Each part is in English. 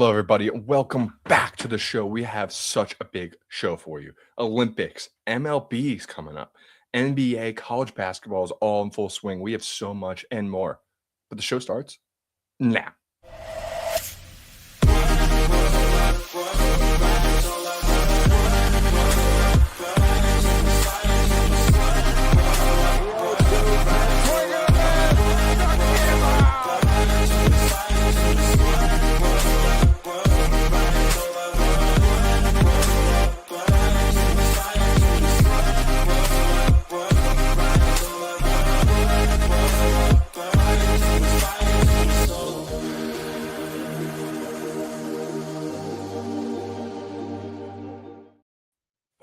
Hello, everybody. Welcome back to the show. We have such a big show for you. Olympics, MLB is coming up, NBA, college basketball is all in full swing. We have so much and more. But the show starts now.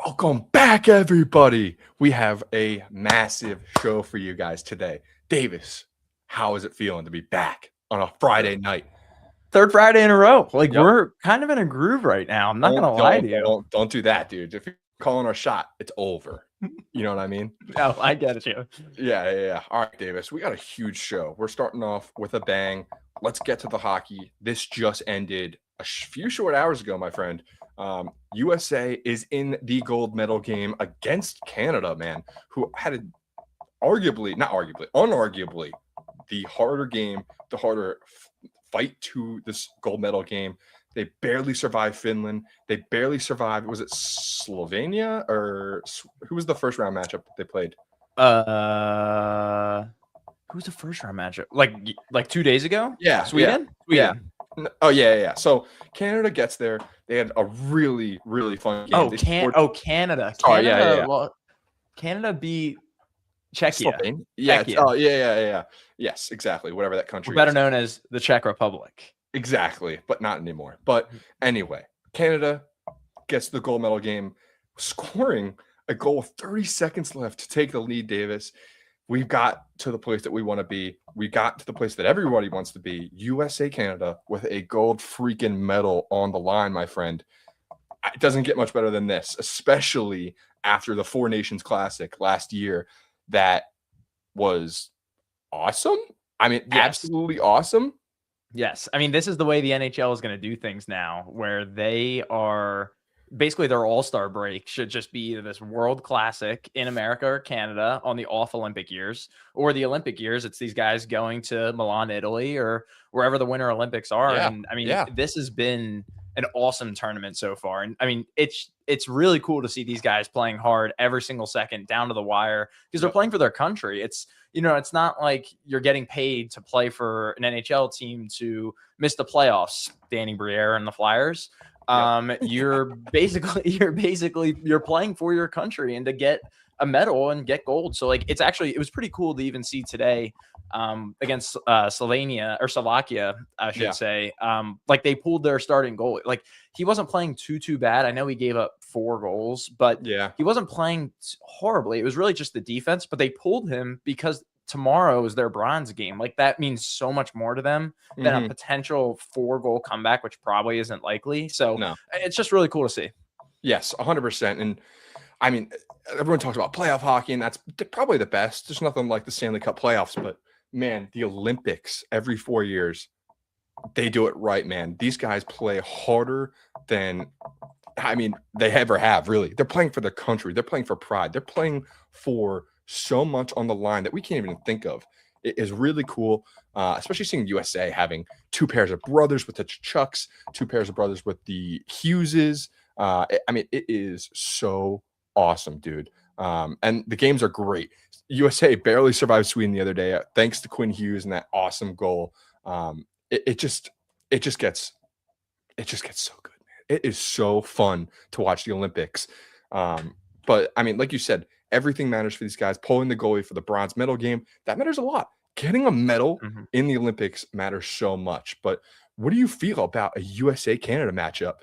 Welcome back, everybody. We have a massive show for you guys today. Davis, how is it feeling to be back on a Friday night? Third Friday in a row. Yep. We're kind of in a groove right now. I'm not going to lie to you. Don't do that, dude. If you're calling our shot, it's over. You know what I mean? No, I get you. Yeah. All right, Davis, we got a huge show. We're starting off with a bang. Let's get to the hockey. This just ended a few short hours ago, my friend. USA is in the gold medal game against Canada, man, who had unarguably the harder game, the harder fight to this gold medal game. They barely survived Finland. They barely survived. Was it Slovenia or who was the first round matchup that they played? Who's the first round matchup? Like 2 days ago? Yeah, Sweden. Yeah. Oh yeah. So Canada gets there. They had a really, really fun game. Canada. Oh yeah. Well, Canada beat Czechia. Yeah. Czechia. Oh yeah. Yes, exactly. Whatever that country. Better known as the Czech Republic. Exactly, but not anymore. But anyway, Canada gets the gold medal game, scoring a goal with 30 seconds left to take the lead. Davis, we've got to the place that we want to be. We got to the place that everybody wants to be. USA, Canada, with a gold freaking medal on the line, my friend. It doesn't get much better than this, especially after the Four Nations Classic last year. That was awesome. I mean, yes. Absolutely awesome. Yes. I mean, this is the way the NHL is going to do things now, where they are basically their all-star break should just be either this World Classic in America or Canada on the off Olympic years, or the Olympic years. It's these guys going to Milan, Italy, or wherever the Winter Olympics are. Yeah. And I mean, This has been an awesome tournament so far. And I mean, it's really cool to see these guys playing hard every single second down to the wire, because they're playing for their country. It's not like you're getting paid to play for an NHL team to miss the playoffs, Danny Briere and the Flyers. You're playing for your country and to get a medal and get gold. So it was pretty cool to even see today against Slovakia, I should say. They pulled their starting goal. Like, he wasn't playing too bad. I know he gave up 4 goals, but he wasn't playing horribly. It was really just the defense, but they pulled him because tomorrow is their bronze game. Like, that means so much more to them than a potential 4-goal comeback, which probably isn't likely. So It's just really cool to see. Yes, 100%. And I mean, everyone talks about playoff hockey, and that's probably the best. There's nothing like the Stanley Cup playoffs, but man, the Olympics every 4 years, they do it right, man. These guys play harder than, they ever have, really. They're playing for their country. They're playing for pride. They're playing for so much on the line that we can't even think of. It is really cool, especially seeing USA having 2 pairs of brothers with the Chucks, 2 pairs of brothers with the Hugheses. It is so awesome, dude. And the games are great. USA barely survived Sweden the other day, thanks to Quinn Hughes and that awesome goal. It just gets so good, man. It is so fun to watch the Olympics. But I mean, like you said, everything matters for these guys. Pulling the goalie for the bronze medal game, that matters a lot. Getting a medal in the Olympics matters so much. But what do you feel about a USA-Canada matchup?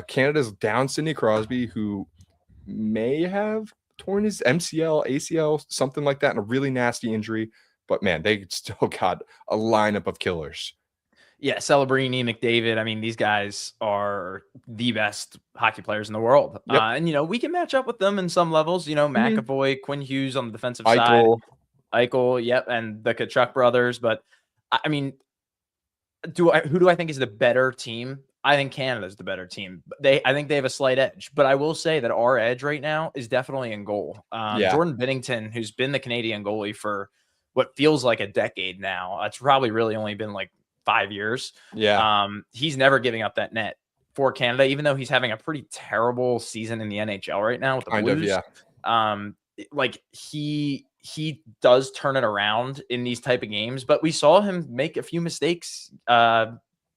Canada's down Sidney Crosby, who may have torn his MCL, ACL, something like that, in a really nasty injury. But man, they still got a lineup of killers. Yeah, Celebrini, McDavid. I mean, these guys are the best hockey players in the world. Yep. And, we can match up with them in some levels. McAvoy, Quinn Hughes on the defensive Eichel. side. Eichel, yep, and the Tkachuk brothers. But, I mean, who do I think is the better team? I think Canada's the better team. I think they have a slight edge, but I will say that our edge right now is definitely in goal. Yeah. Jordan Binnington, who's been the Canadian goalie for what feels like a decade now. It's probably really only been like 5 years. Yeah. He's never giving up that net for Canada, even though he's having a pretty terrible season in the NHL right now with the Blues. Like he does turn it around in these type of games, but we saw him make a few mistakes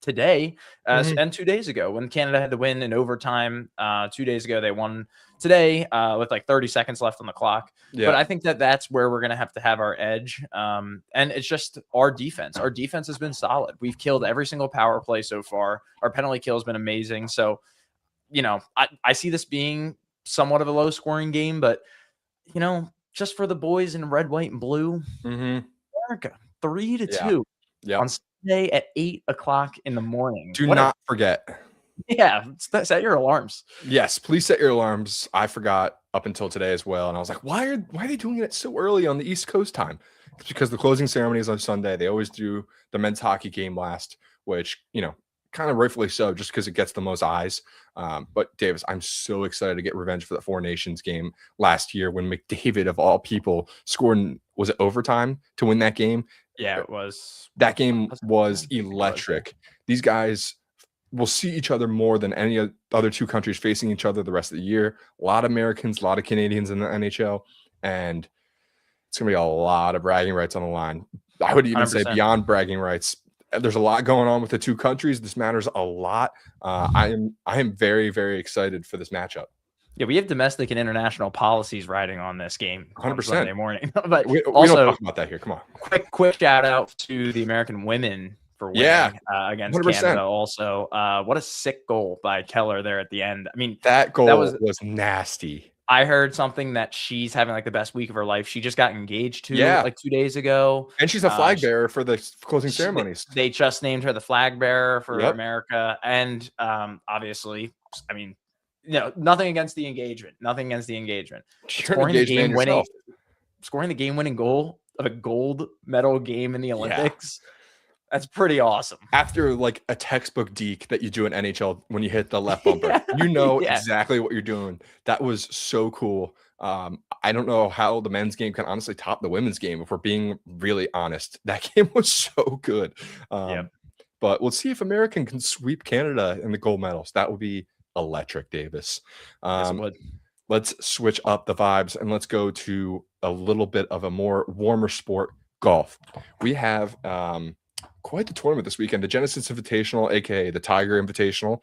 today and 2 days ago when Canada had to win in overtime. 2 days ago they won. Today with like 30 seconds left on the clock. But I think that's where we're going to have our edge. And it's just our defense. Our defense has been solid. We've killed every single power play so far. Our penalty kill has been amazing. So, I see this being somewhat of a low scoring game, but just for the boys in red, white, and blue, America 3-2 on Sunday at 8:00 in the morning. Do not forget. Yeah, set your alarms. Yes, please set your alarms. I forgot up until today as well, and I was like, why are they doing it so early on the East Coast time? It's because the closing ceremony is on Sunday. They always do the men's hockey game last, which kind of rightfully so, just because it gets the most eyes. But Davis, I'm so excited to get revenge for the Four Nations game last year when McDavid, of all people, scored was it overtime to win that game? Yeah, it was. That game was electric. These guys will see each other more than any other two countries facing each other the rest of the year. A lot of Americans, a lot of Canadians in the NHL, and it's going to be a lot of bragging rights on the line. I would even 100%. Say beyond bragging rights. There's a lot going on with the two countries. This matters a lot. I am very, very excited for this matchup. Yeah, we have domestic and international policies riding on this game 100% Sunday morning. But we also, don't talk about that here. Come on. Quick shout out to the American women for winning against 100%. Canada also. What a sick goal by Keller there at the end. I mean, that goal was nasty. I heard something that she's having like the best week of her life. She just got engaged to like 2 days ago. And she's a flag bearer for the closing ceremonies. They just named her the flag bearer for America. And obviously, I mean, nothing against the engagement. Scoring the game-winning goal of a gold medal game in the Olympics. Yeah. That's pretty awesome. After like a textbook deke that you do in NHL when you hit the left bumper, exactly what you're doing. That was so cool. I don't know how the men's game can honestly top the women's game if we're being really honest. That game was so good. But we'll see if America can sweep Canada in the gold medals. That would be electric, Davis. Let's switch up the vibes and let's go to a little bit of a more warmer sport, golf. We have quite the tournament this weekend. The Genesis Invitational, aka the Tiger Invitational,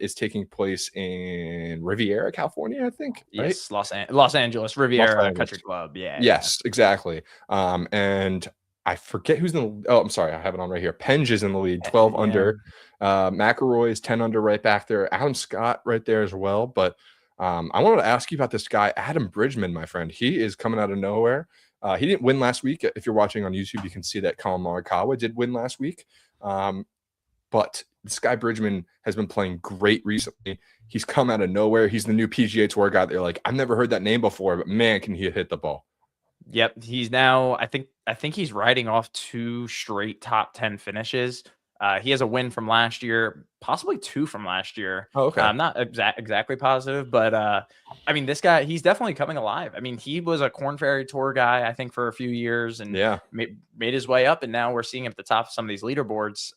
is taking place in Riviera, California, I think. Right? Yes, Los Angeles Riviera Country Club. Yeah. Yes, exactly. And I forget who's in the. Oh, I'm sorry, I have it on right here. Penge is in the lead, 12 under. McIlroy is 10 under, right back there. Adam Scott right there as well. But I wanted to ask you about this guy, Adam Bridgman, my friend. He is coming out of nowhere. He didn't win last week. If you're watching on YouTube, you can see that Collin Morikawa did win last week. But this guy Bridgman has been playing great recently. He's come out of nowhere. He's the new PGA Tour guy. They're like, I've never heard that name before, but man, can he hit the ball. Yep. He's now, I think he's riding off 2 straight top 10 finishes. He has a win from last year, possibly 2 from last year. Oh, okay. I'm not exactly positive, but I mean, this guy, he's definitely coming alive. I mean, he was a Korn Ferry Tour guy, I think, for a few years and made his way up. And now we're seeing him at the top of some of these leaderboards.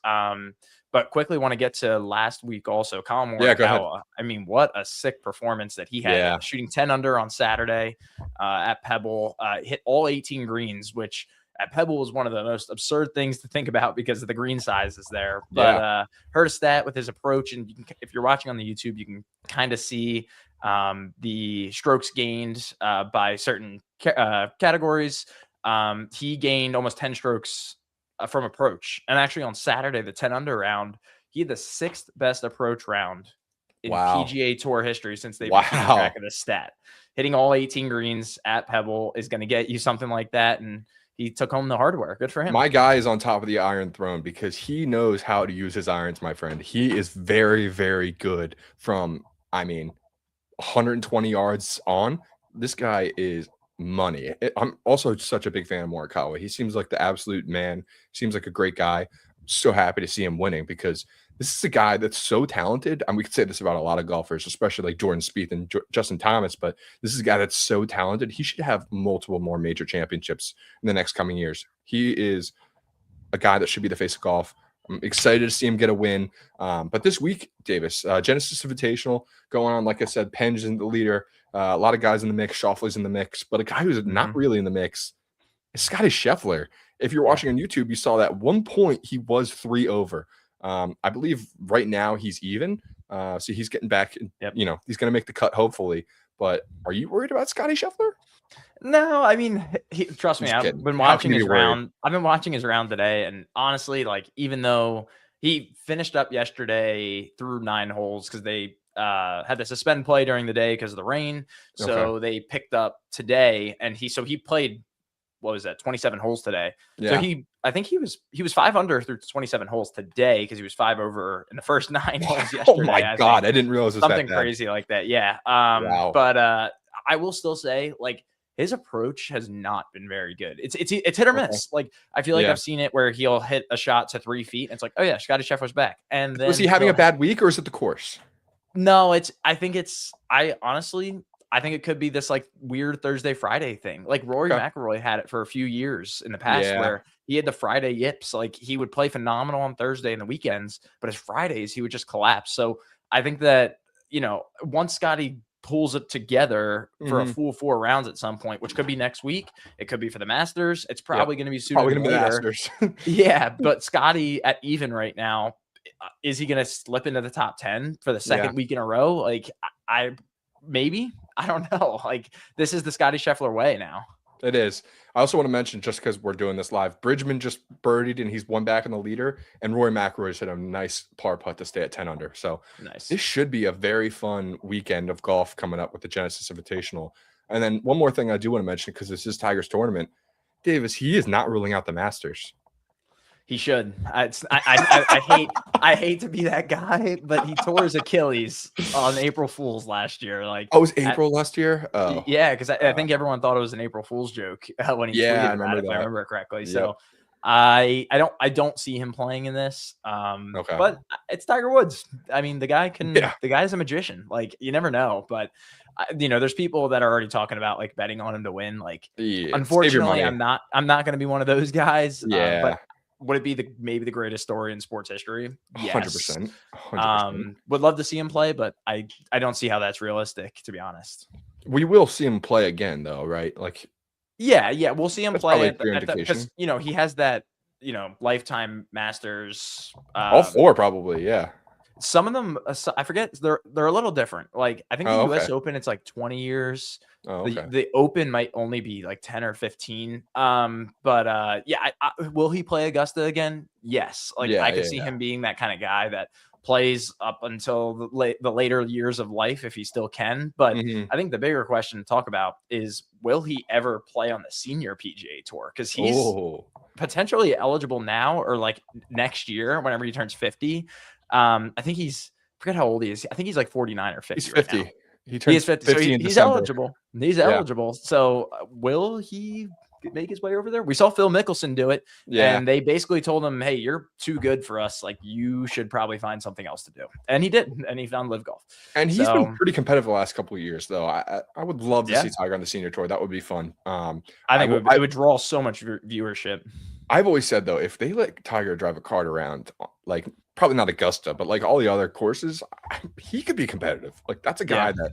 But quickly want to get to last week also. Collin Morikawa. I mean, what a sick performance that he had. Shooting 10 under on Saturday at Pebble. Hit all 18 greens, which at Pebble was one of the most absurd things to think about because of the green sizes there. But heard a stat with his approach, and if you're watching on the YouTube, you can kind of see the strokes gained by certain categories. He gained almost 10 strokes from approach. And actually on Saturday, the 10 under round, he had the 6th best approach round in PGA Tour history since they've been keeping track of this stat. Hitting all 18 greens at Pebble is going to get you something like that. And he took home the hardware. Good for him. My guy is on top of the iron throne because he knows how to use his irons, my friend. He is very, very good from, 120 yards on. This guy is money. I'm also such a big fan of Morikawa. He seems like the absolute man. Seems like a great guy. I'm so happy to see him winning because this is a guy that's so talented. And we could say this about a lot of golfers, especially like Jordan Spieth and Justin Thomas, but this is a guy that's so talented. He should have multiple more major championships in the next coming years. He is a guy that should be the face of golf. I'm excited to see him get a win. But this week, Davis, Genesis Invitational going on. Like I said, Penge in the leader. A lot of guys in the mix. Schauffele's in the mix. But a guy who's not really in the mix is Scotty Scheffler. If you're watching on YouTube, you saw that at one point he was 3 over. I believe right now he's even. So he's getting back. You know, he's going to make the cut, hopefully. But are you worried about Scotty Scheffler? No, I mean, trust me, I've been watching his round. I've been watching his round today, and honestly, like, even though he finished up yesterday through 9 holes because they had to suspend play during the day because of the rain, so they picked up today, and he played, what was that, 27 holes today. So I think he was 5 under through 27 holes today because he was 5 over in the first 9 holes yesterday. Oh my God, I didn't realize it was something crazy like that. Yeah. Wow. But I will still say, like, his approach has not been very good. It's hit or miss. Like, I feel like I've seen it where he'll hit a shot to 3 feet, and it's like, oh yeah, Scotty Scheffler's back. And then was he having a bad week, or is it the course? No, I honestly think it could be this like weird Thursday, Friday thing. Like Rory McIlroy had it for a few years in the past where he had the Friday yips. Like, he would play phenomenal on Thursday and the weekends, but his Fridays, he would just collapse. So I think that, you know, once Scotty pulls it together for a full 4 rounds at some point, which could be next week, it could be for the Masters. It's probably going to be sooner than later. Yeah, but Scotty at even right now, is he going to slip into the top 10 for the second week in a row? Like, I don't know. Like, this is the Scotty Scheffler way now. It is. I also want to mention, just because we're doing this live, Bridgman just birdied and he's 1 back in the leader, and Rory McIlroy's hit a nice par putt to stay at 10 under. So nice. This should be a very fun weekend of golf coming up with the Genesis Invitational. And then one more thing I do want to mention, because this is Tiger's tournament, Davis, he is not ruling out the Masters. He should. I hate to be that guy, but he tore his Achilles on April Fool's last year. Like, it was April last year. Oh, yeah, because I think everyone thought it was an April Fool's joke when he tweeted about it, if I remember it correctly. Yep. So I don't see him playing in this. But it's Tiger Woods. I mean, the guy the guy's a magician. Like, you never know, but. You know, there's people that are already talking about like betting on him to win. Like, unfortunately, I'm not going to be one of those guys. Yeah. But would it be maybe the greatest story in sports history? Yes. 100%. Would love to see him play, but I don't see how that's realistic, to be honest. We will see him play again, though, right? Like, yeah, we'll see him play because, you know, he has that, you know, lifetime Masters. All 4 probably, yeah. Some of them, I forget, they're a little different. Like, I think the U.S. Open, it's like 20 years. The Open might only be like 10 or 15. But will he play Augusta again? Yes. Like, I could see him being that kind of guy that plays up until the later years of life if he still can. But I think the bigger question to talk about is, will he ever play on the senior PGA Tour? Because he's potentially eligible now or like next year whenever he turns 50. I think I forget how old he is. I think he's like 49 or 50. He's 50. Right now. He turns 50 so he's eligible. He's eligible. So will he make his way over there? We saw Phil Mickelson do it. Yeah. And they basically told him, hey, you're too good for us. Like, you should probably find something else to do. And he did. And he found Live Golf. And he's been pretty competitive the last couple of years, though. I would love to see Tiger on the senior tour. That would be fun. I think it would draw so much viewership. I've always said, though, if they let Tiger drive a cart around, like, probably not Augusta, but like all the other courses, he could be competitive. Like, that's a guy that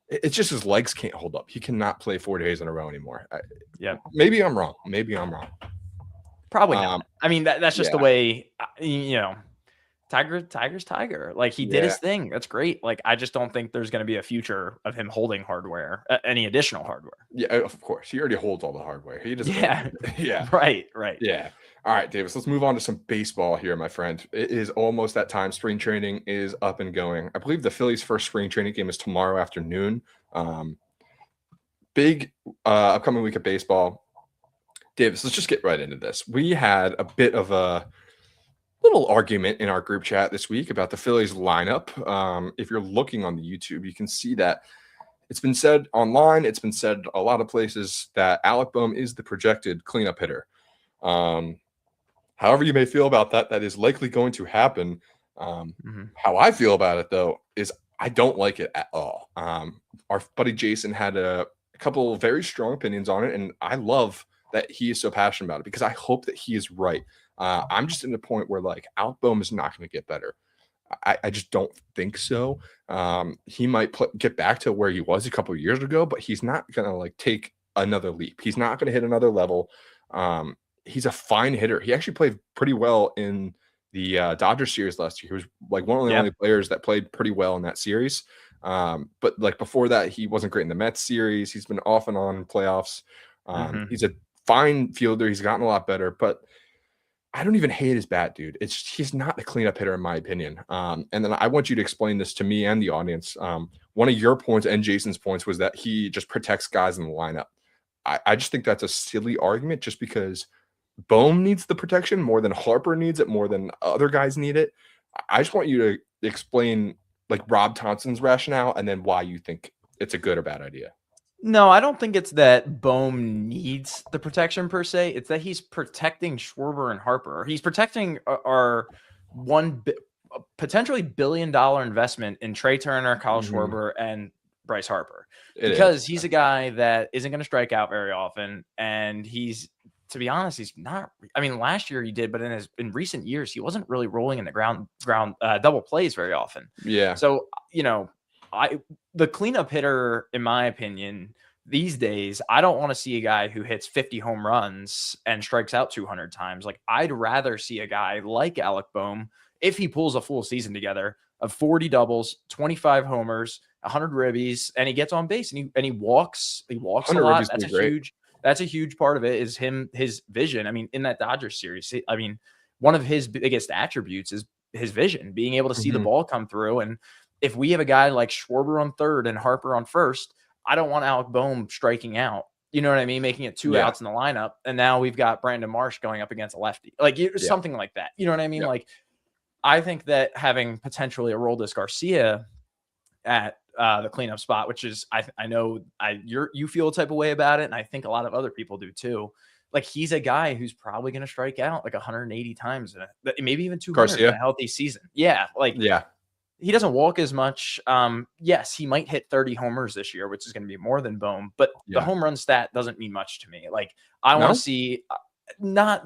it's just his legs can't hold up. He cannot play 4 days in a row anymore. Maybe I'm wrong. Probably not. I mean, that's just the way, you know, Tiger's Tiger. Like, he did his thing. That's great. Like, I just don't think there's going to be a future of him holding hardware, any additional hardware. Yeah, of course. He already holds all the hardware. He doesn't. Yeah. Right. Yeah. All right, Davis, let's move on to some baseball here, my friend. It is almost that time. Spring training is up and going. I believe the Phillies' first spring training game is tomorrow afternoon. Big upcoming week of baseball. Davis, let's just get right into this. We had a bit of a little argument in our group chat this week about the Phillies lineup. If you're looking on the YouTube, you can see that it's been said online. It's been said a lot of places that Alec Bohm is the projected cleanup hitter. However you may feel about that, that is likely going to happen. Mhm. How I feel about it though is I don't like it at all. Our buddy Jason had a couple of very strong opinions on it, and I love that he is so passionate about it because I hope that he is right. I'm just in the point where like Alec Bohm is not going to get better. I just don't think so. He might get back to where he was a couple of years ago, but he's not gonna like take another leap. He's not gonna hit another level. He's a fine hitter. He actually played pretty well in the Dodgers series last year. He was like one of the Yeah. only players that played pretty well in that series. But like before that, he wasn't great in the Mets series. He's been off and on in playoffs. Mhm. He's a fine fielder. He's gotten a lot better, but I don't even hate his bat, dude. He's not a cleanup hitter in my opinion. And then I want you to explain this to me and the audience. One of your points and Jason's points was that he just protects guys in the lineup. I just think that's a silly argument just because Bohm needs the protection more than Harper needs it, more than other guys need it. I just want you to explain like Rob Thompson's rationale and then why you think it's a good or bad idea. No, I don't think it's that Bohm needs the protection per se. It's that he's protecting Schwarber and Harper. He's protecting our potentially $1 billion investment in Trey Turner, Kyle Mhm. Schwarber, and Bryce Harper It is. because he's a guy that isn't going to strike out very often, and he's, to be honest, he's not. I mean, last year he did, but in recent years he wasn't really rolling in the ground double plays very often. Yeah. So I the cleanup hitter, in my opinion, these days, I don't want to see a guy who hits 50 home runs and strikes out 200 times. Like, I'd rather see a guy like Alec Bohm, if he pulls a full season together, of 40 doubles, 25 homers, 100 ribbies, and he gets on base and he walks a 100 lot. ribbies would be great. That's a huge part of it is his vision. I mean, in that Dodgers series, I mean, one of his biggest attributes is his vision, being able to see the Mhm. ball come through. And if we have a guy like Schwarber on third and Harper on first, I don't want Alec Bohm striking out. You know what I mean? Making it two Yeah. outs in the lineup. And now we've got Brandon Marsh going up against a lefty. Like Yeah. something like that. You know what I mean? Yeah. Like, I think that having potentially a Aroldis Garcia at the cleanup spot, which is I know you feel a type of way about it, and I think a lot of other people do too. Like, he's a guy who's probably going to strike out like 180 times, maybe even 200 in a Garcia. healthy season. Yeah, like Yeah. he doesn't walk as much. Yes, he might hit 30 homers this year, which is going to be more than Bohm, but the Yeah. home run stat doesn't mean much to me. Like, I want No? to see not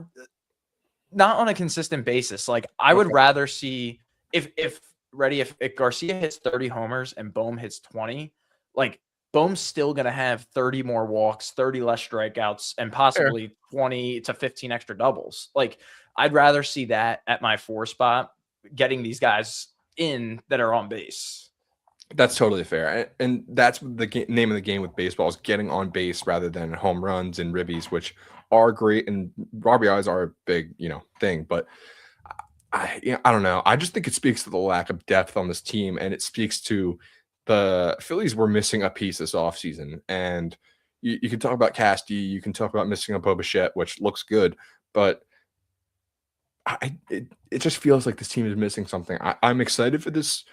on a consistent basis. Like, I would Okay. rather see if Garcia hits 30 homers and Bohm hits 20, like Bohm's still going to have 30 more walks, 30 less strikeouts, and Fair. possibly 20 to 15 extra doubles. Like, I'd rather see that at my 4 spot, getting these guys in that are on base. That's totally fair. And that's the name of the game with baseball is getting on base rather than home runs and ribbies, which are great. And RBIs are a big, thing. But I don't know. I just think it speaks to the lack of depth on this team. And it speaks to the Phillies were missing a piece this offseason. And you can talk about Casty. You can talk about missing a Bo Bichette, which looks good. But it just feels like this team is missing something. I'm excited for this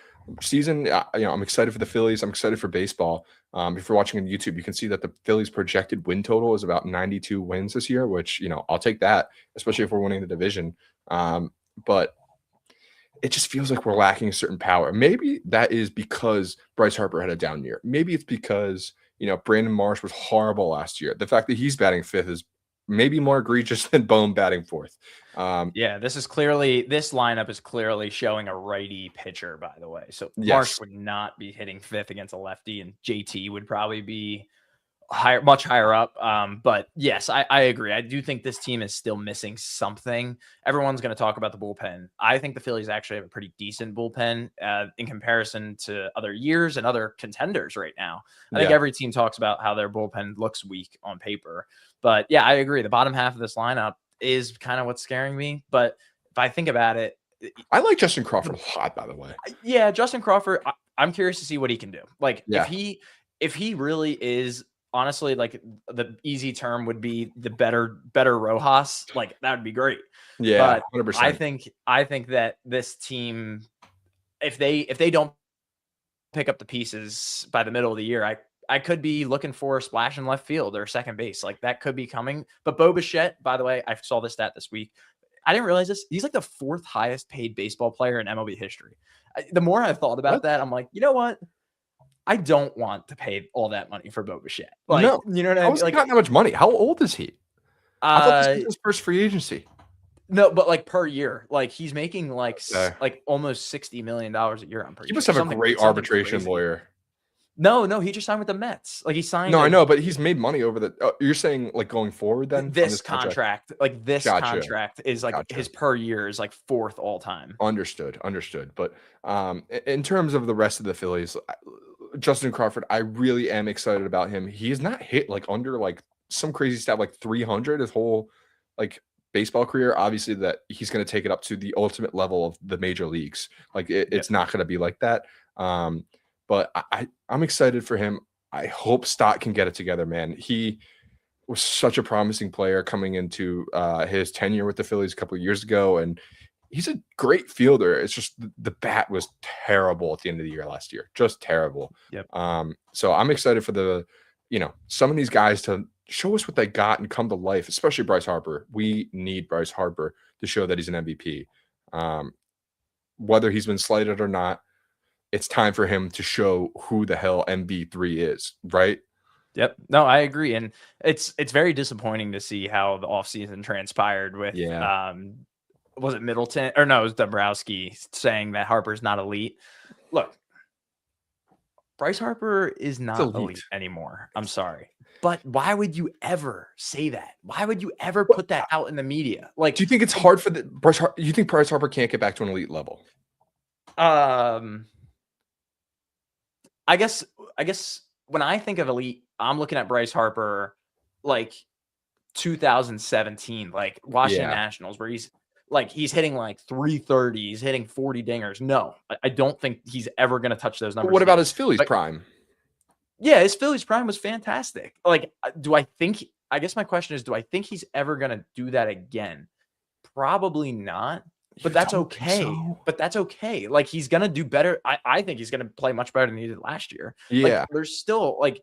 season. I'm excited for the Phillies. I'm excited for baseball. If you're watching on YouTube, you can see that the Phillies' projected win total is about 92 wins this year, which I'll take that, especially if we're winning the division. But it just feels like we're lacking a certain power. Maybe that is because Bryce Harper had a down year. Maybe it's because Brandon Marsh was horrible last year. The fact that he's batting fifth is maybe more egregious than Bohm batting fourth. Yeah, this lineup is clearly showing a righty pitcher, by the way. So Marsh Yes. would not be hitting fifth against a lefty, and JT would probably be much higher up. But yes, I agree. I do think this team is still missing something. Everyone's going to talk about the bullpen. I think the Phillies actually have a pretty decent bullpen in comparison to other years and other contenders right now. I think every team talks about how their bullpen looks weak on paper. But yeah, I agree. The bottom half of this lineup is kind of what's scaring me. But if I think about it, I like Justin Crawford a lot, by the way. yeah, Justin Crawford, I'm curious to see what he can do. Like, Yeah. if he really is, honestly, like, the easy term would be the better Rojas, like, that would be great. Yeah, But 100%. I think that this team, if they don't pick up the pieces by the middle of the year, I could be looking for a splash in left field or second base. Like, that could be coming. But Bo Bichette, by the way, I saw this stat this week. I didn't realize this. He's like the 4th highest paid baseball player in MLB history. The more I've thought about that, I'm like, you know what? I don't want to pay all that money for Bo Bichette. Like, No. you know what I How mean? has he Like, gotten that much money? How old is he? I thought this uh, was his first free agency. no, but like per year, like he's making like Okay. like almost $60 million a year. I'm pretty He must sure. have a great Something arbitration crazy. lawyer. No, he just signed with the Mets. Like he signed. No, I know, but he's made money over the. You're saying like going forward then? From This contract, like this Gotcha. contract is like Gotcha. his per year is like 4th all time. Understood. But in terms of the rest of the Phillies, Justin Crawford, I really am excited about him. He has not hit like under like some crazy stat like 300 his whole like baseball career. Obviously, that he's going to take it up to the ultimate level of the major leagues. Like it's not going to be like that. But I'm excited for him. I hope Stott can get it together, man. He was such a promising player coming into his tenure with the Phillies a couple of years ago, and he's a great fielder. It's just the bat was terrible at the end of the year last year, just terrible. Yep. So I'm excited for some of these guys to show us what they got and come to life, especially Bryce Harper. We need Bryce Harper to show that he's an MVP. Whether he's been slighted or not, it's time for him to show who the hell MB3 is, right? Yep. No, I agree. And it's very disappointing to see how the offseason transpired with was it Middleton or no, it was Dombrowski saying that Harper's not elite. Look, Bryce Harper is not elite anymore. I'm sorry. But why would you ever say that? Why would you ever put that out in the media? Like, do you think it's hard for Bryce Harper? You think Bryce Harper can't get back to an elite level? I guess when I think of elite, I'm looking at Bryce Harper like 2017, like Washington Nationals, where he's hitting like 330, he's hitting 40 dingers. No, I don't think he's ever going to touch those numbers. But what about his Phillies prime? Yeah, his Phillies prime was fantastic. Like, I guess my question is, do I think he's ever going to do that again? Probably not. But that's okay. But that's okay. Like, he's going to do better. I think he's going to play much better than he did last year. Yeah. Like, there's still, like,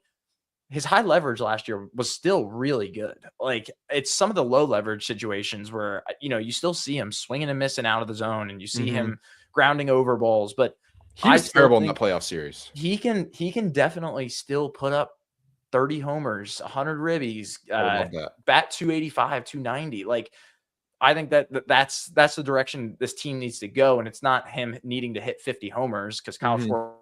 his high leverage last year was still really good. Like, it's some of the low leverage situations where, you still see him swinging and missing out of the zone, and you see him grounding over balls. But he was terrible in the playoff series. He can definitely still put up 30 homers, 100 ribbies, bat 285, 290. Like, I think that's the direction this team needs to go, and it's not him needing to hit 50 homers because Kyle Schwarber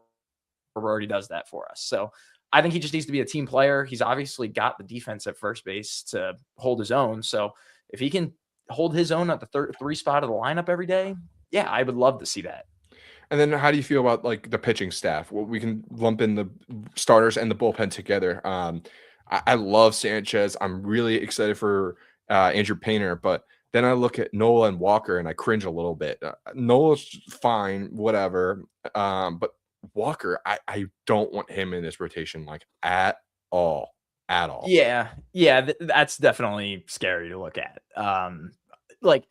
already does that for us. So I think he just needs to be a team player. He's obviously got the defense at first base to hold his own. So if he can hold his own at the 3 spot of the lineup every day, yeah, I would love to see that. And then how do you feel about like the pitching staff? Well, we can lump in the starters and the bullpen together. I love Sanchez. I'm really excited for Andrew Painter, but then I look at Nola and Walker and I cringe a little bit. Nola's fine, whatever. But Walker, I don't want him in this rotation like at all. Yeah, that's definitely scary to look at. Like,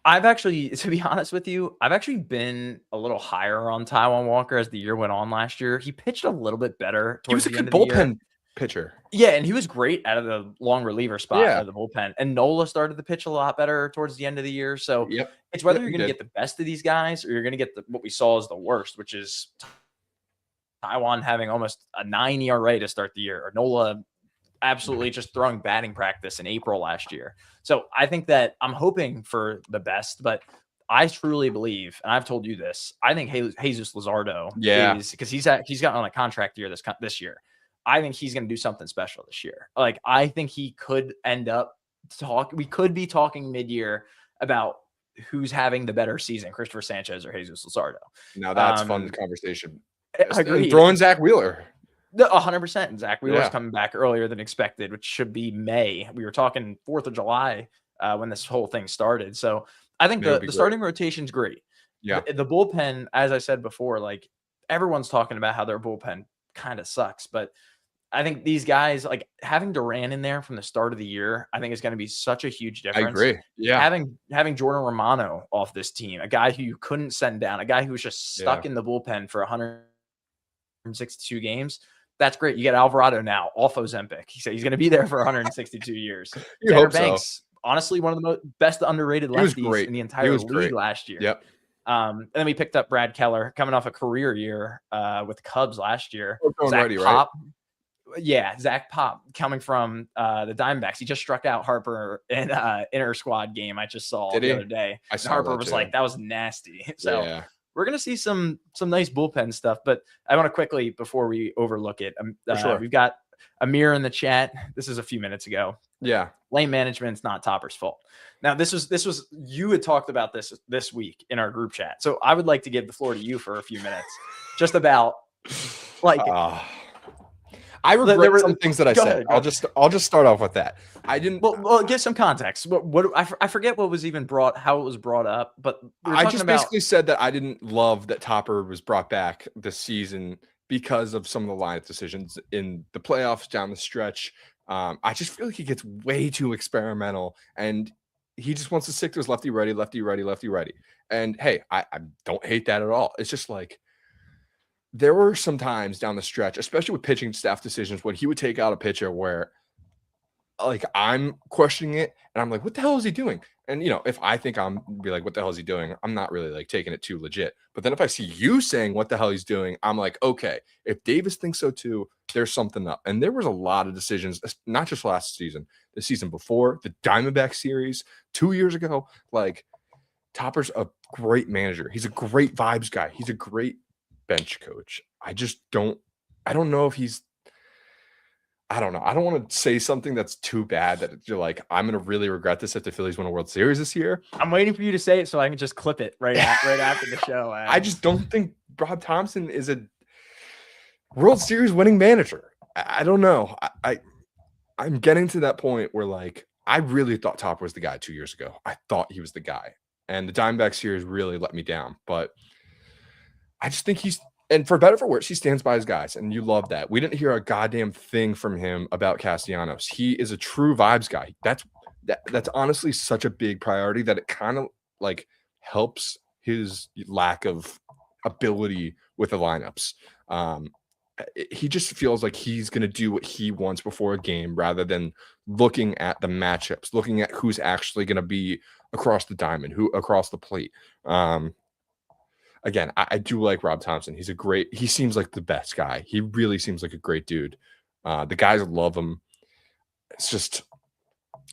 I've actually, to be honest with you, I've actually been a little higher on Taijuan Walker as the year went on last year. He pitched a little bit better. He was a good bullpen pitcher. Yeah, and he was great out of the long reliever spot of the bullpen. And Nola started to pitch a lot better towards the end of the year. So it's whether you're going to get the best of these guys or you're going to get what we saw as the worst, which is Taijuan having almost a 9 ERA to start the year, or Nola absolutely just throwing batting practice in April last year. So I think that I'm hoping for the best, but I truly believe, and I've told you this, I think Jesus Luzardo is, because he's gotten on a contract year this year. I think he's going to do something special this year. Like, I think he could end up we could be talking mid-year about who's having the better season, Christopher Sanchez or Jesus Luzardo. Now that's fun conversation. I agree. Throwing Zach Wheeler. 100%. Zach Wheeler's coming back earlier than expected, which should be May. We were talking 4th of July when this whole thing started. So I think the starting rotation's great. Yeah. The bullpen, as I said before, like, everyone's talking about how their bullpen kind of sucks, but I think these guys, like having Duran in there from the start of the year, I think is going to be such a huge difference. I agree. Yeah. Having Jordan Romano off this team, a guy who you couldn't send down, a guy who was just stuck in the bullpen for 162 games. That's great. You get Alvarado now off Ozempic. He said he's going to be there for 162 years. You hope Banks honestly one of the best underrated He was lefties great. in the He entire was league great. last year. Yep. And then we picked up Brad Keller coming off a career year with the Cubs last year. Going Zach righty, right? Pop. Yeah, Zach Pop coming from the Diamondbacks. He just struck out Harper in inter squad game I just saw Did the he? other day. I And saw Harper that was too. like, that was nasty. So Yeah. we're gonna see some nice bullpen stuff. But I want to quickly, before we overlook it, For sure. we've got Amir in the chat. This is a few minutes ago. Yeah. Lane management's not Topper's fault. Now, this was you had talked about this week in our group chat. So I would like to give the floor to you for a few minutes, just about like I regret there were some things that I go said. ahead, go I'll just start off with that. I didn't. Well, give some context. What I forget what was even how it was brought up, but we were I talking just about, basically said that I didn't love that Topper was brought back this season because of some of the lineup decisions in the playoffs down the stretch. I just feel like he gets way too experimental, and he just wants to stick to his lefty righty, lefty righty, lefty righty. And hey, I don't hate that at all. It's just like there were some times down the stretch, especially with pitching staff decisions, when he would take out a pitcher where like I'm questioning it and I'm like, what the hell is he doing? And you know, if I think I'm be like, what the hell is he doing? I'm not really like taking it too legit. But then if I see you saying what the hell he's doing, I'm like, okay, if Davis thinks so too, there's something up. And there was a lot of decisions, not just last season, the season before, the Diamondback series 2 years ago. Like Topper's a great manager. He's a great vibes guy. He's a great bench coach. I don't know if he's I don't know. I don't want to say something that's too bad that you're like, I'm going to really regret this if the Phillies win a World Series this year. I'm waiting for you to say it so I can just clip it right after the show. I just don't think Rob Thompson is a World Series winning manager. I don't know. I'm getting to that point where like, I really thought Topper was the guy 2 years ago. I thought he was the guy. And the Diamondback series really let me down. But I just think and for better or for worse, he stands by his guys, and you love that. We didn't hear a goddamn thing from him about Castellanos. He is a true vibes guy. That's honestly such a big priority that it kind of like helps his lack of ability with the lineups. He just feels like he's going to do what he wants before a game rather than looking at the matchups, looking at who's actually going to be across the diamond, who across the plate. Again, I do like Rob Thompson. He seems like the best guy. He really seems like a great dude. The guys love him. It's just,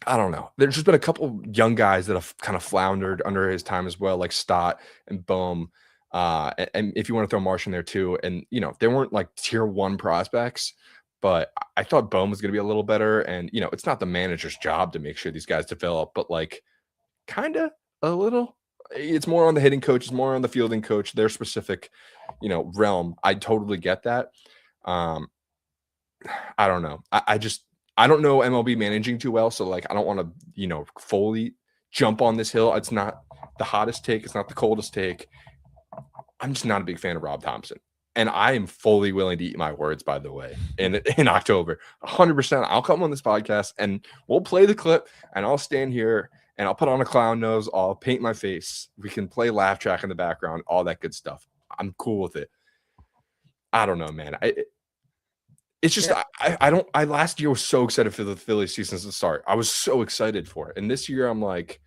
I don't know. There's just been a couple young guys that have kind of floundered under his time as well, like Stott and Bohm. And if you want to throw Marsh in there too. And, you know, they weren't like tier 1 prospects, but I thought Bohm was going to be a little better. And, you know, it's not the manager's job to make sure these guys develop, but like kind of a little. It's more on the hitting coach, it's more on the fielding coach, their specific, you know, realm. I totally get that. I don't know. I don't know MLB managing too well. So like, I don't want to, you know, fully jump on this hill. It's not the hottest take. It's not the coldest take. I'm just not a big fan of Rob Thompson. And I am fully willing to eat my words, by the way, in October, 100%. I'll come on this podcast and we'll play the clip and I'll stand here and I'll put on a clown nose. I'll paint my face. We can play laugh track in the background, all that good stuff. I'm cool with it. I don't know, man. It's just, yeah. Last year was so excited for the Phillies season to start. I was so excited for it. And this year I'm like,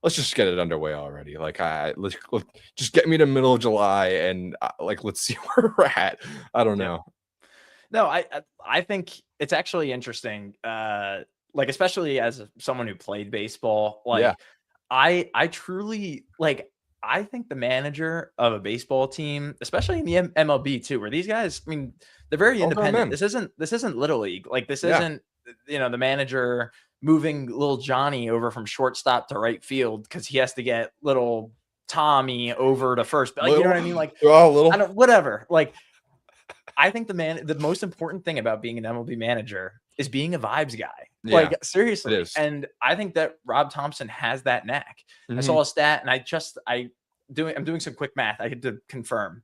let's just get it underway already. Like let's just get me to middle of July and like, let's see where we're at. I don't know. No, I think it's actually interesting. Like, especially as someone who played baseball, like yeah. I truly like, I think the manager of a baseball team, especially in the MLB too, where these guys, I mean, they're very independent. This isn't Little League. Like this isn't, you know, the manager moving little Johnny over from shortstop to right field because he has to get little Tommy over to first. Like, you know what I mean? Like, whatever. Like, I think the most important thing about being an MLB manager is being a vibes guy. Yeah, like seriously. And I think that Rob Thompson has that knack. Mm-hmm. I saw a stat and I'm doing some quick math. I had to confirm.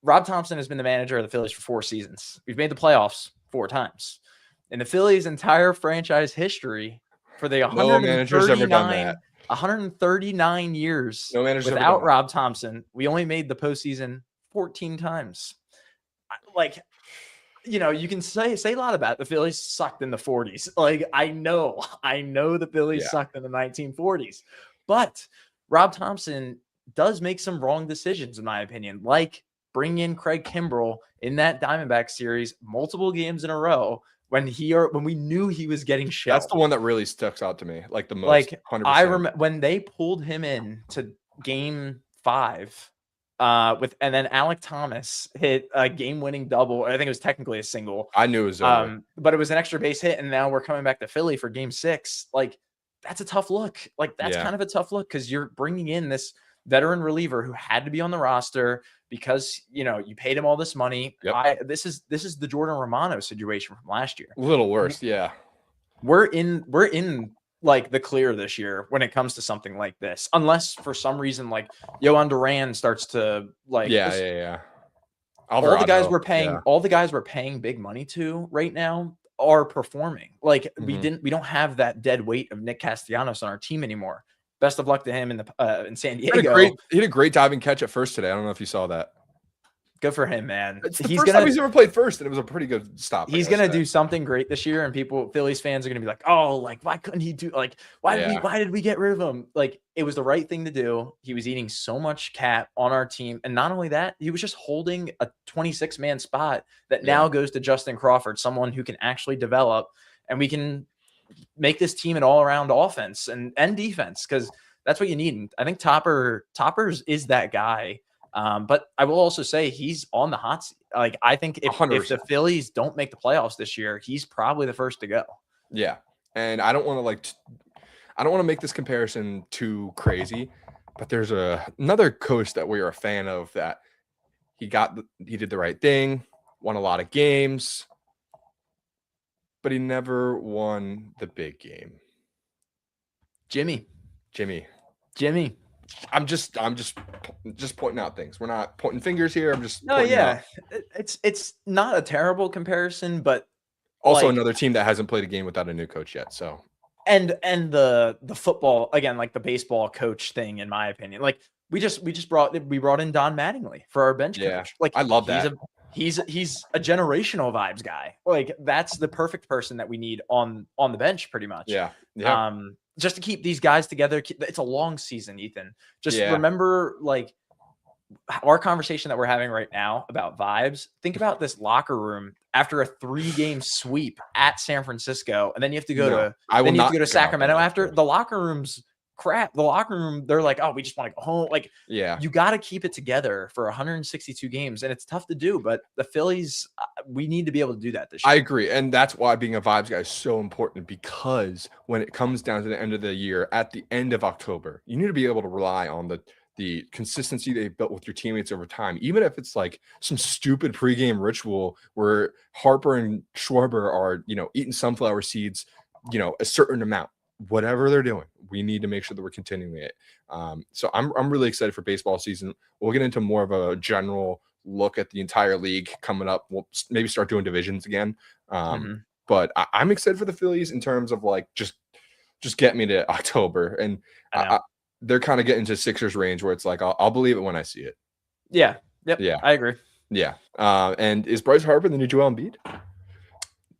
Rob Thompson has been the manager of the Phillies for 4 seasons. We've made the playoffs 4 times. In the Phillies' entire franchise history, for the 139 years without Rob Thompson, we only made the postseason 14 times. Like, you can say a lot about it. The Phillies sucked in the 40s. Like I know the Phillies Yeah. sucked in the 1940s, but Rob Thompson does make some wrong decisions, in my opinion, like bring in Craig Kimbrell in that Diamondback series multiple games in a row when we knew he was getting shelled. That's the one that really sticks out to me, like the most. Like 100%. I remember when they pulled him in to Game 5, and then Alec Thomas hit a game-winning double. I think it was technically a single. I knew it was over. But it was an extra base hit, and now we're coming back to Philly for Game 6. Like that's a tough look. Like that's kind of a tough look because you're bringing in this veteran reliever who had to be on the roster because you paid him all this money. Yep. This is the Jordan Romano situation from last year. A little worse, yeah. We're in like the clear this year when it comes to something like this, unless for some reason like Yohan Duran starts to like yeah. Alvarado, all the guys we're paying big money to right now are performing. Like we don't have that dead weight of Nick Castellanos on our team anymore. Best of luck to him in San Diego. He had a great diving catch at first today. I don't know if you saw that. Good for him, man. It's the first time he's ever played first, and it was a pretty good stop. He's gonna do something great this year, and Phillies fans are gonna be like, "Oh, like why couldn't he do? Like why did we get rid of him? Like it was the right thing to do. He was eating so much cap on our team, and not only that, he was just holding a 26-man spot that now goes to Justin Crawford, someone who can actually develop, and we can make this team an all-around offense and defense because that's what you need. And I think Toppers is that guy. But I will also say he's on the hot seat. Like I think if the Phillies don't make the playoffs this year, he's probably the first to go. Yeah, and I don't want to make this comparison too crazy, but there's another coach that we are a fan of that he did the right thing, won a lot of games, but he never won the big game. Jimmy. I'm just pointing out things. We're not pointing fingers here. I'm just It's not a terrible comparison, but also another team that hasn't played a game without a new coach yet. So and the football again, like the baseball coach thing, in my opinion, like we brought in Don Mattingly for our bench coach. Like I love that. He's a generational vibes guy. Like that's the perfect person that we need on the bench, pretty much. Yeah. Just to keep these guys together. It's a long season, Ethan. Just remember, like, our conversation that we're having right now about vibes. Think about this locker room after a 3-game sweep at San Francisco, and then you have to go to Sacramento after. The locker room's crap. The locker room, they're like, oh, we just want to go home. Like, you got to keep it together for 162 games, and it's tough to do. But the Phillies, we need to be able to do that this year. I agree, and that's why being a vibes guy is so important, because when it comes down to the end of the year, at the end of October, you need to be able to rely on the consistency they've built with your teammates over time, even if it's like some stupid pregame ritual where Harper and Schwarber are, eating sunflower seeds, a certain amount. Whatever they're doing, we need to make sure that we're continuing it. So I'm really excited for baseball season. We'll get into more of a general look at the entire league coming up. We'll maybe start doing divisions again. But I'm excited for the Phillies in terms of like just get me to October, and they're kind of getting to Sixers range where it's like I'll believe it when I see it. Yeah. Yep. Yeah. I agree. Yeah. And is Bryce Harper the new Joel Embiid?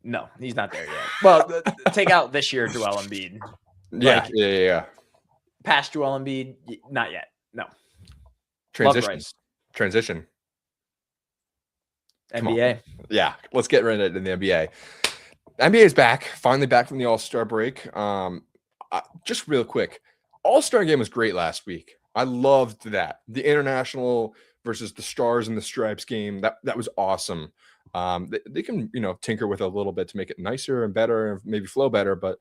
No, he's not there yet. Well, take out this year, Joel Embiid. Yeah. Past Joel Embiid, not yet. No. Transition. NBA. Yeah, let's get right into the NBA. NBA is back, finally back from the All-Star break. Just real quick, All-Star game was great last week. I loved that. The international versus the Stars and the Stripes game, that was awesome. They can, tinker with it a little bit to make it nicer and better and maybe flow better, but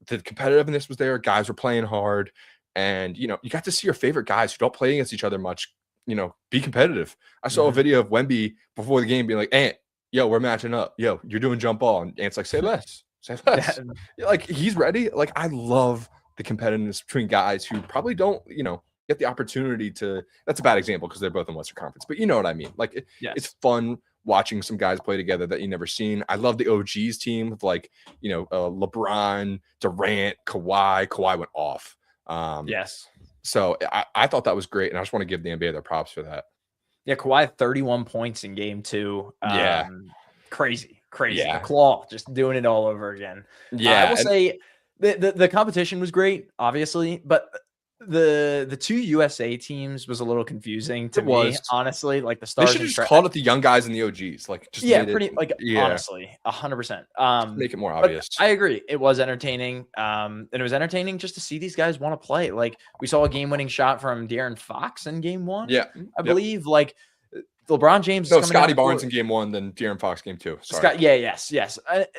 the competitiveness was there. Guys were playing hard, and, you got to see your favorite guys who don't play against each other much, be competitive. I saw a video of Wemby before the game being like, Ant, yo, we're matching up. Yo, you're doing jump ball. And Ant's like, say less. Like, he's ready. Like, I love the competitiveness between guys who probably don't, get the opportunity to. That's a bad example because they're both in Western Conference, but you know what I mean. Like, it's fun watching some guys play together that you never seen. I love the OGs team with LeBron, Durant, Kawhi. Kawhi went off. Yes. So I thought that was great, and I just want to give the NBA their props for that. Yeah, Kawhi 31 points in game 2. crazy. The Yeah. claw, just doing it all over again. I Yeah. will say the competition was great, obviously, but the two USA teams was a little confusing to It me, was. honestly. Like the They stars should and have just called it the young guys and the OGs. Like, just yeah, made it. pretty like Yeah. honestly, 100%. Make it more But obvious. I agree. It was entertaining. And it was entertaining just to see these guys want to play. Like we saw a game-winning shot from De'Aaron Fox in game 1. Yeah. I believe. Like LeBron James. No, is coming Scotty down the Barnes court. in game 1, then De'Aaron Fox game 2. Sorry. Scott, yeah, yes.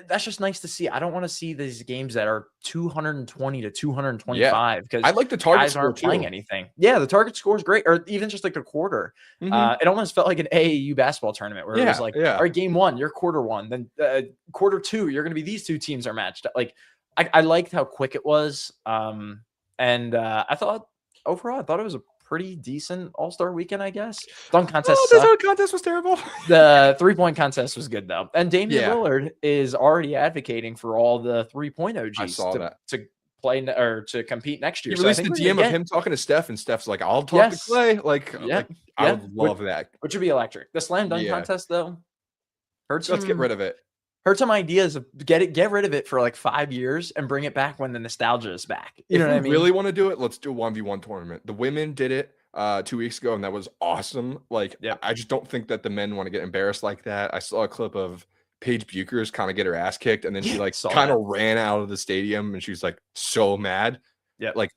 That's just nice to see. I don't want to see these games that are 220 to 225 because I like the target guys score aren't playing too. anything. Yeah, the target score is great, or even just like a quarter. Mhm. It almost felt like an AAU basketball tournament where it was like, yeah. all right, game 1, you're quarter 1, then quarter 2, you're going to be these two teams are matched. Like, I liked how quick it was, and I thought overall, I thought it was a pretty decent All-Star weekend, I guess. Dunk contest the sucked. dunk contest was terrible. The 3-point contest was good though, and Damian Yeah. Lillard is already advocating for all the 3-point OGs I saw that. to play or to compete next year. He So I released think the we're gonna DM of get- him talking to Steph, and Steph's like, "I'll talk to Yes. Clay." Like, Yeah. I Yeah. would love that. which would be electric. The slam dunk Yeah. contest though, Let's get rid of it. heard some ideas of get rid of it for like 5 years and bring it back when the nostalgia is back. You If know what we I mean? really want to do it, let's do a 1v1 tournament. The women did it 2 weeks ago, and that was awesome. Like, Yep. I just don't think that the men want to get embarrassed like that. I saw a clip of Paige Buchers kind of get her ass kicked, and then she Yeah, like saw kind that. of ran out of the stadium, and she was like so mad. Yep. Like,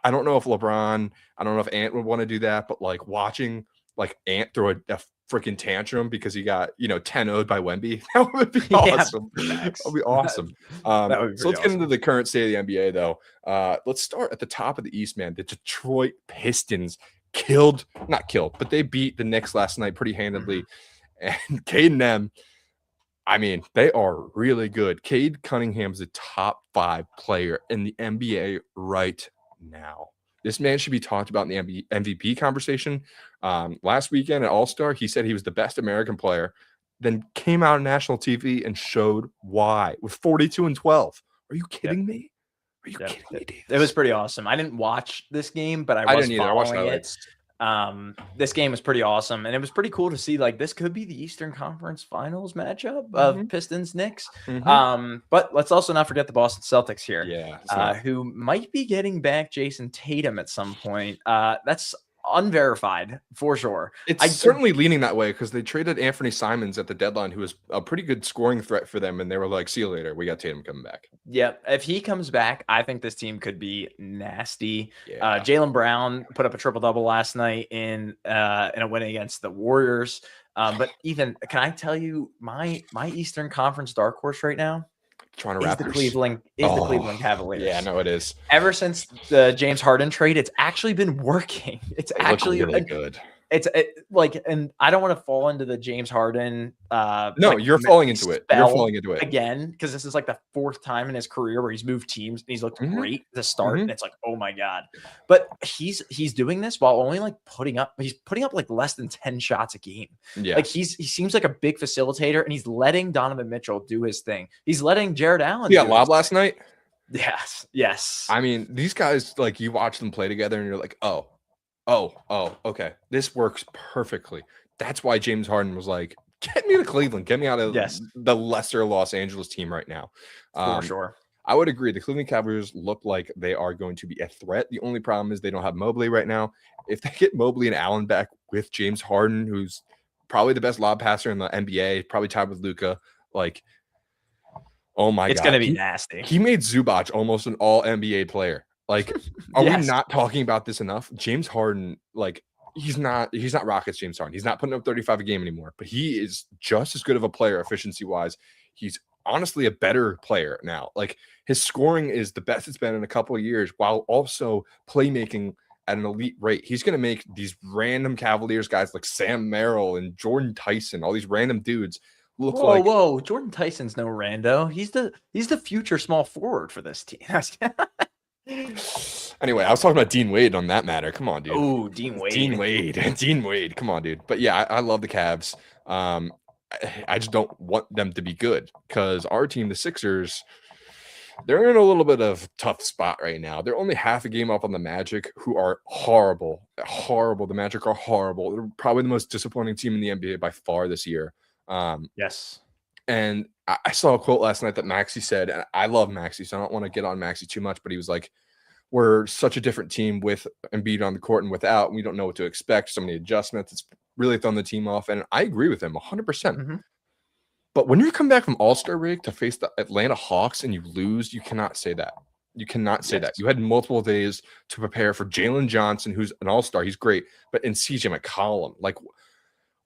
I don't know if LeBron, I don't know if Ant would want to do that, but like watching like Ant throw a freaking tantrum because he got 10-0'd by Wemby, that would be Yeah, awesome. facts. That would be awesome. That would be So let's pretty get into the current state of the NBA though. Let's start at the top of the East, man. The Detroit Pistons not killed, but they beat the Knicks last night pretty handedly. And Cade and them, I mean, they are really good. Cade Cunningham's a top 5 player in the NBA right now. This man should be talked about in the MVP conversation. Last weekend at All-Star, he said he was the best American player, then came out on national TV and showed why with 42 and 12. Are you kidding me? Are you kidding me, Davis? It was pretty awesome. I didn't watch this game, but I was didn't either. I watched following it. highlights. This game was pretty awesome, and it was pretty cool to see. Like, this could be the Eastern Conference Finals matchup of Pistons Knicks. But let's also not forget the Boston Celtics here, Yeah, who might be getting back Jason Tatum at some point. That's unverified for sure. It's certainly leaning that way because they traded Anthony Simons at the deadline, who was a pretty good scoring threat for them, and they were like, "See you later. We got Tatum coming back." Yep. If he comes back, I think this team could be nasty. Yeah. Jaylen Brown put up a triple-double last night in a win against the Warriors. But even can I tell you my Eastern Conference dark horse right now Toronto is Raptors. the Cleveland Cavaliers. Yeah, no, it is. Ever since the James Harden trade, it's actually been working. It's They actually look really good. It's like, and I don't want to fall into the James Harden. No, like, you're falling into it. You're spell falling into it. again because this is like the 4th time in his career where he's moved teams and he's looked Mhm. great to start. Mhm. And it's like, oh my god! But he's doing this while only like putting up like less than 10 shots a game. Yeah. Like he seems like a big facilitator, and he's letting Donovan Mitchell do his thing. He's letting Jared Allen. Yeah, do lob his last night. thing. Yes. I mean, these guys, like, you watch them play together and you're like, oh, okay. This works perfectly. That's why James Harden was like, get me to Cleveland. Get me out of Yes. the lesser Los Angeles team right now. For sure. I would agree. The Cleveland Cavaliers look like they are going to be a threat. The only problem is they don't have Mobley right now. If they get Mobley and Allen back with James Harden, who's probably the best lob passer in the NBA, probably tied with Luka, like, oh my God. It's going to be nasty. He made Zubac almost an all NBA player. Like, are we not talking about this enough? James Harden, like, he's not Rockets James Harden. He's not putting up 35 a game anymore, but he is just as good of a player efficiency wise. He's honestly a better player now. Like, his scoring is the best it's been in a couple of years, while also playmaking at an elite rate. He's going to make these random Cavaliers guys like Sam Merrill and Jordan Tyson, all these random dudes look like. Whoa! Jordan Tyson's no rando. He's the future small forward for this team. Anyway, I was talking about Dean Wade on that matter. Come on, dude. Oh, Dean Wade. Dean Wade. Come on, dude. But yeah, I love the Cavs. I just don't want them to be good because our team, the Sixers, they're in a little bit of tough spot right now. They're only half a game up on the Magic, who are horrible. The Magic are horrible. They're probably the most disappointing team in the NBA by far this year. Yes. And I saw a quote last night that Maxey said, and I love Maxey, so I don't want to get on Maxey too much, but he was like, we're such a different team with Embiid on the court and without. We don't know what to expect. So many adjustments. It's really thrown the team off. And I agree with him 100%. Mm-hmm. But when you come back from All-Star break to face the Atlanta Hawks and you lose, you cannot say that. You cannot say that. You had multiple days to prepare for Jalen Johnson, who's an All-Star. He's great. But in CJ McCollum, like,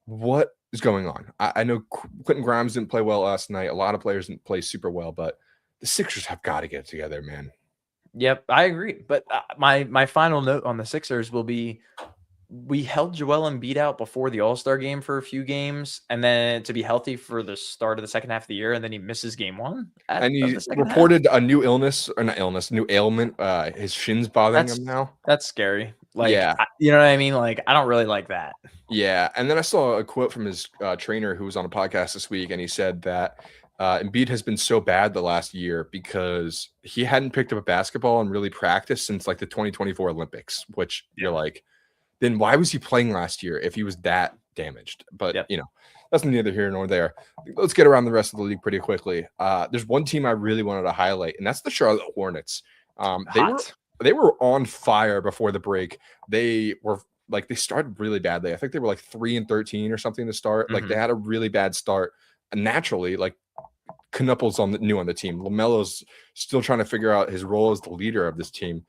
what is going on? I know Quentin Grimes didn't play well last night. A lot of players didn't play super well, but the Sixers have got to get it together, man. Yep, I agree. But my final note on the Sixers will be, we held Joel Embiid out before the All-Star game for a few games, and then to be healthy for the start of the second half of the year, and then he misses game one. And he reported a new new ailment. His shin's bothering him now. That's scary. Like, yeah, you know what I mean? Like, I don't really like that. Yeah. And then I saw a quote from his trainer who was on a podcast this week, and he said that Embiid has been so bad the last year because he hadn't picked up a basketball and really practiced since like the 2024 Olympics, which you're like, then why was he playing last year if he was that damaged? But, that's neither here nor there. Let's get around the rest of the league pretty quickly. There's one team I really wanted to highlight, and that's the Charlotte Hornets. They were on fire before the break. They started really badly. I think they were like 3-13 or something to start. Mm-hmm. Like they had a really bad start. And naturally, like Knupple's new on the team. LaMelo's still trying to figure out his role as the leader of this team.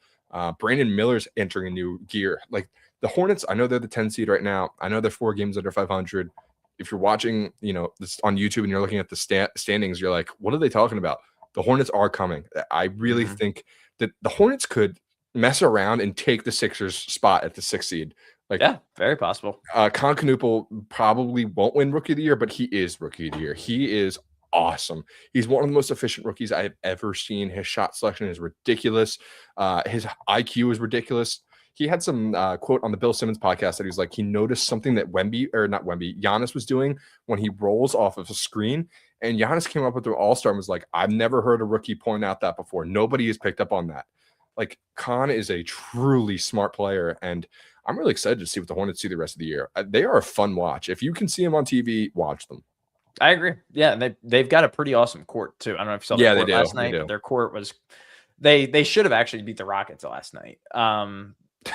Brandon Miller's entering a new gear. Like the Hornets, I know they're the 10 seed right now. I know they're 4 games under 500. If you're watching, this on YouTube and you're looking at the standings, you're like, what are they talking about? The Hornets are coming. I really think that the Hornets could mess around and take the Sixers spot at the 6th seed. Like, yeah, very possible. Con Knuppel probably won't win Rookie of the Year, but he is Rookie of the Year. He is awesome. He's one of the most efficient rookies I've ever seen. His shot selection is ridiculous. His IQ is ridiculous. He had some quote on the Bill Simmons podcast that he was like, he noticed something that Giannis was doing when he rolls off of a screen. And Giannis came up with the All-Star and was like, I've never heard a rookie point out that before. Nobody has picked up on that. Like, Con is a truly smart player, and I'm really excited to see what the Hornets do the rest of the year. They are a fun watch. If you can see them on TV, watch them. I agree. Yeah, and they've got a pretty awesome court too. I don't know if you saw the court last night. But their court was they should have actually beat the Rockets last night.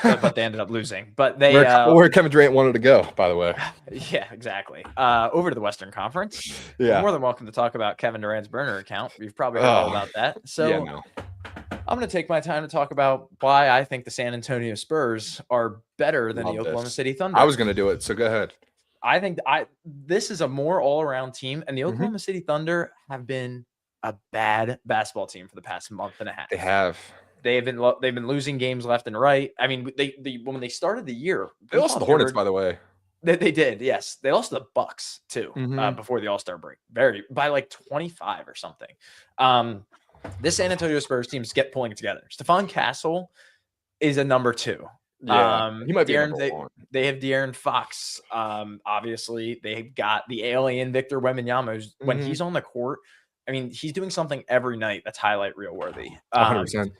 But they ended up losing. But they where Kevin Durant wanted to go, by the way. Yeah, exactly. Over to the Western Conference. Yeah. You're more than welcome to talk about Kevin Durant's burner account. You've probably heard all about that. So I'm going to take my time to talk about why I think the San Antonio Spurs are better than the Oklahoma City Thunder. I was going to do it, so go ahead. I think this is a more all-around team, and the Oklahoma City Thunder have been a bad basketball team for the past month and a half. They have. They've been losing games left and right. I mean, when they started the year, they lost the Hornets, by the way. They did, yes. They lost the Bucks too before the All-Star break, by like 25 or something. This San Antonio Spurs team is pulling it together. Stephon Castle is a number 2. Yeah, he might be number 1. They have De'Aaron Fox. Obviously, they've got the alien Victor Wembanyama. When he's on the court, I mean, he's doing something every night that's highlight reel worthy. 100%.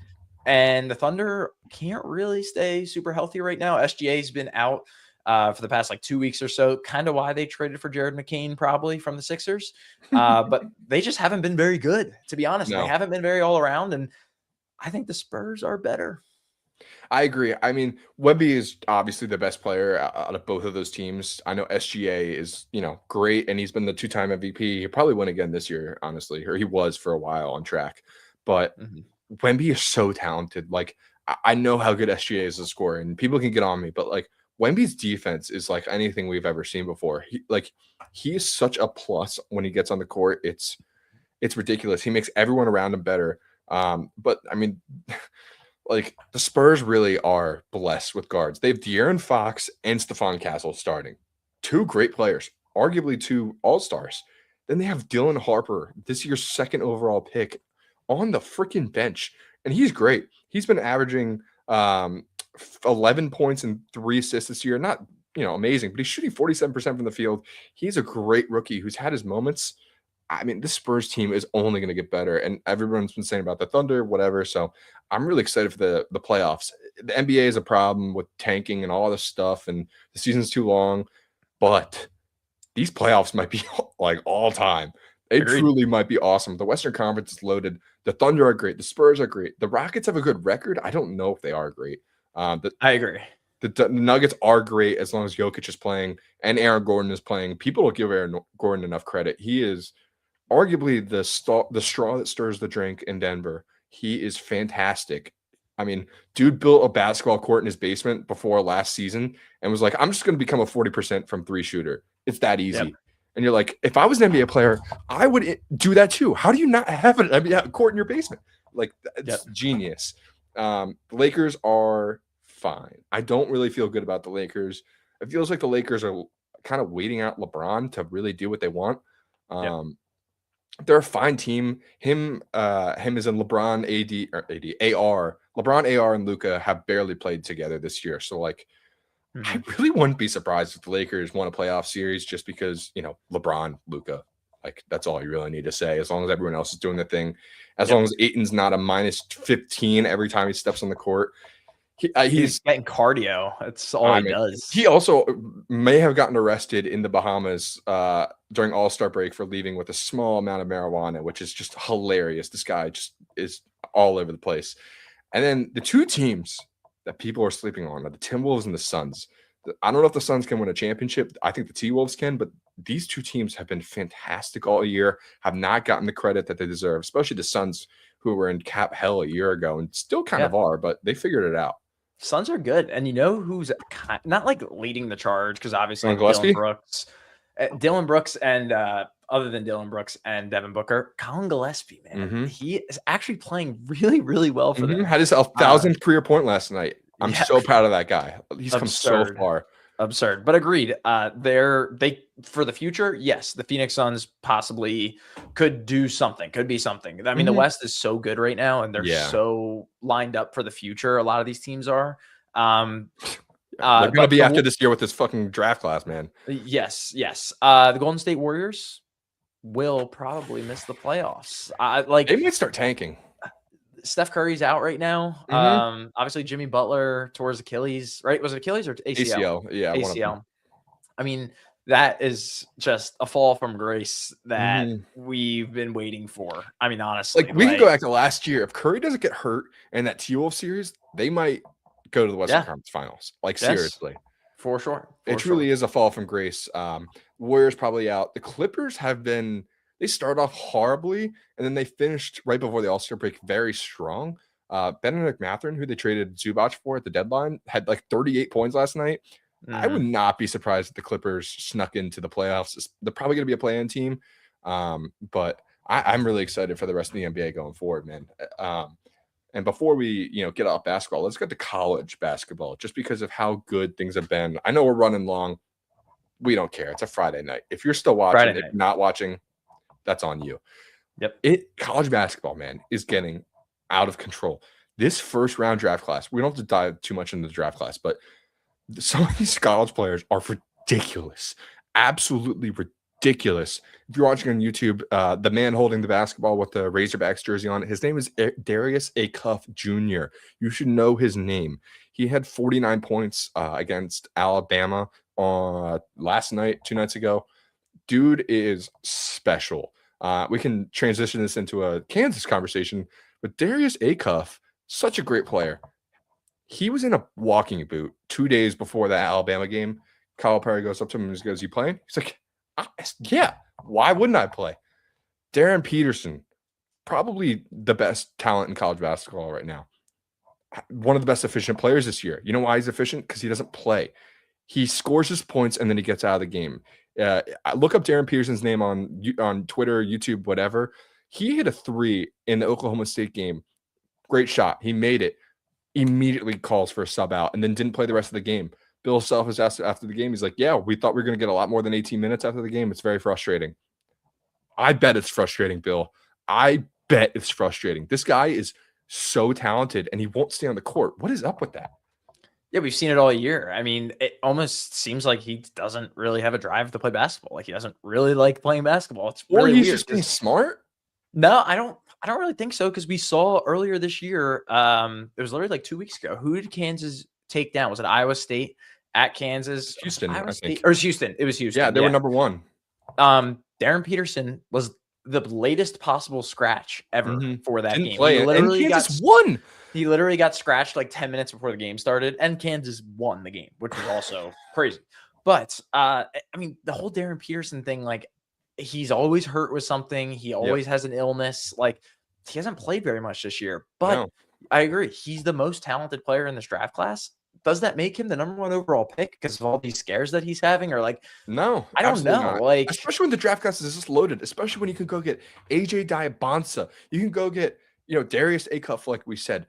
And the Thunder can't really stay super healthy right now. SGA's been out for the past 2 weeks or so. Kind of why they traded for Jared McCain probably from the Sixers. But they just haven't been very good, to be honest. No. They haven't been very all around. And I think the Spurs are better. I agree. I mean, Wemby is obviously the best player out of both of those teams. I know SGA is, great, and he's been the 2-time MVP. He'll probably win again this year, honestly, or he was for a while on track. But Wemby is so talented. Like, I know how good SGA is as a scorer, and people can get on me, but Wemby's defense is like anything we've ever seen before. He is such a plus when he gets on the court. It's ridiculous. He makes everyone around him better. But I mean, the Spurs really are blessed with guards. They have De'Aaron Fox and Stephon Castle starting. 2 great players, arguably 2 all-stars. Then they have Dylan Harper, this year's 2nd overall pick, on the freaking bench. And he's great. He's been averaging 11 points and 3 assists this year. Not, amazing, but he's shooting 47% from the field. He's a great rookie who's had his moments. I mean, this Spurs team is only going to get better, and everyone's been saying about the Thunder, whatever. So I'm really excited for the playoffs. The NBA is a problem with tanking and all this stuff, and the season's too long. But these playoffs might be all time. They Agreed. truly might be awesome. The Western Conference is loaded. The Thunder are great. The Spurs are great. The Rockets have a good record. I don't know if they are great. The, I agree. the Nuggets are great as long as Jokic is playing and Aaron Gordon is playing. People don't give Aaron Gordon enough credit. He is arguably the straw that stirs the drink in Denver. He is fantastic. I mean, dude built a basketball court in his basement before last season and was like, I'm just going to become a 40% from three shooter. It's that easy. Yep. And you're like, if I was an NBA player, I would do that too. How do you not have an NBA court in your basement? Like, it's genius. The Lakers are fine. I don't really feel good about the Lakers. It feels like the Lakers are kind of waiting out LeBron to really do what they want. They're a fine team. Him as in LeBron, AR. LeBron, AR, and Luka have barely played together this year. So, like, I really wouldn't be surprised if the Lakers won a playoff series just because, LeBron, Luka, like, that's all you really need to say. As long as everyone else is doing their thing, as long as Ayton's not a minus 15 every time he steps on the court. He's getting cardio. That's all he does. He also may have gotten arrested in the Bahamas during All-Star break for leaving with a small amount of marijuana, which is just hilarious. This guy just is all over the place. And then the two teams that people are sleeping on are the Timberwolves and the Suns. I don't know if the Suns can win a championship. I think the T-Wolves can, but these two teams have been fantastic all year, have not gotten the credit that they deserve, especially the Suns, who were in cap hell a year ago and still kind of are, but they figured it out. Suns are good. And you know who's not like leading the charge, because obviously Dylan Brooks and other than Dylan Brooks and Devin Booker, Colin Gillespie, man, he is actually playing really, really well for them. Had his 1,000th career point last night. I'm so proud of that guy. He's come so far. Absurd, but agreed. They for the future, yes, the Phoenix Suns possibly could do something, could be something. I mean, the West is so good right now, and they're so lined up for the future. A lot of these teams are. They're going to be after this year with this fucking draft class, man. Yes. The Golden State Warriors will probably miss the playoffs. They might start tanking. Steph Curry's out right now. Obviously Jimmy Butler tore his Achilles, right? Was it Achilles or ACL? Yeah, ACL. I mean, that is just a fall from grace that we've been waiting for. I mean, honestly, we can go back to last year. If Curry doesn't get hurt in that T-Wolf series, they might go to the Western Conference Finals. Seriously, for sure. It truly is a fall from grace. Warriors probably out. The Clippers have been. They started off horribly, and then they finished right before the All-Star break very strong. Benedict Mathurin, who they traded Zubac for at the deadline, had like 38 points last night. I would not be surprised if the Clippers snuck into the playoffs. They're probably going to be a play-in team, but I'm really excited for the rest of the NBA going forward, man. And before we get off basketball, let's get to college basketball, just because of how good things have been. I know we're running long. We don't care. It's a Friday night. If you're still watching, if you're not watching, that's on you. College basketball, man, is getting out of control. This first round draft class, we don't have to dive too much into the draft class, but some of these college players are ridiculous. Absolutely ridiculous. If you're watching on YouTube, the man holding the basketball with the Razorbacks jersey on, his name is Darius Acuff Jr. You should know his name. He had 49 points against Alabama last night, 2 nights ago. Dude is special. We can transition this into a Kansas conversation, but Darius Acuff, such a great player. He was in a walking boot 2 days before that Alabama game. Kyle Perry goes up to him and goes, "You playing?" He's like, "Yeah, why wouldn't I play?" Darren Peterson, probably the best talent in college basketball right now. One of the best efficient players this year. You know why he's efficient? Because he doesn't play. He scores his points and then he gets out of the game. Look up Darren Peterson's name on Twitter, YouTube, whatever. He hit a 3 in the Oklahoma State game. Great shot. He made it. Immediately calls for a sub out and then didn't play the rest of the game. Bill Self was asked after the game. He's like, "Yeah, we thought we were going to get a lot more than 18 minutes after the game. It's very frustrating." I bet it's frustrating, Bill. I bet it's frustrating. This guy is so talented and he won't stay on the court. What is up with that? Yeah, we've seen it all year. I mean, it almost seems like he doesn't really have a drive to play basketball. Like, he doesn't really like playing basketball. It's really he's weird. Just being smart. No, I don't really think so, because we saw earlier this year, it was literally like 2 weeks ago. Who did Kansas take down? Was it Iowa State at Kansas? Houston, Iowa I State, think. or Houston. It was Houston. Yeah, they were number 1. Darren Peterson was the latest possible scratch ever for that Didn't game. play He it, literally and got Kansas won. He literally got scratched like 10 minutes before the game started, and Kansas won the game, which was also crazy. But I mean, the whole Darren Peterson thing, like he's always hurt with something. He always has an illness. Like he hasn't played very much this year. But No. I agree. He's the most talented player in this draft class. Does that make him the number 1 overall pick because of all these scares that he's having? Or like, No, I don't absolutely know. not. Like, especially when the draft class is just loaded, especially when you can go get AJ Diabonsa. You can go get, Darius Acuff, like we said.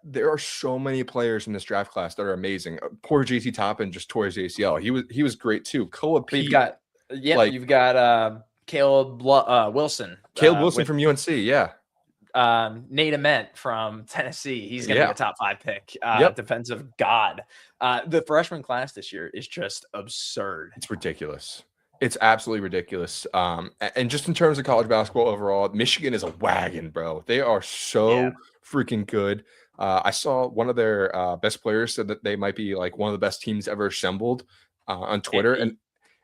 There are so many players in this draft class that are amazing. Poor JT Toppin just tore his ACL. He was great too. Koa Pete, you've got Caleb Wilson. Caleb Wilson from UNC, yeah. Nate Ament from Tennessee. He's going to be a top 5 pick. Defensive god. The freshman class this year is just absurd. It's ridiculous. It's absolutely ridiculous. And just in terms of college basketball overall, Michigan is a wagon, bro. They are so freaking good. I saw one of their best players said that they might be like one of the best teams ever assembled on Twitter.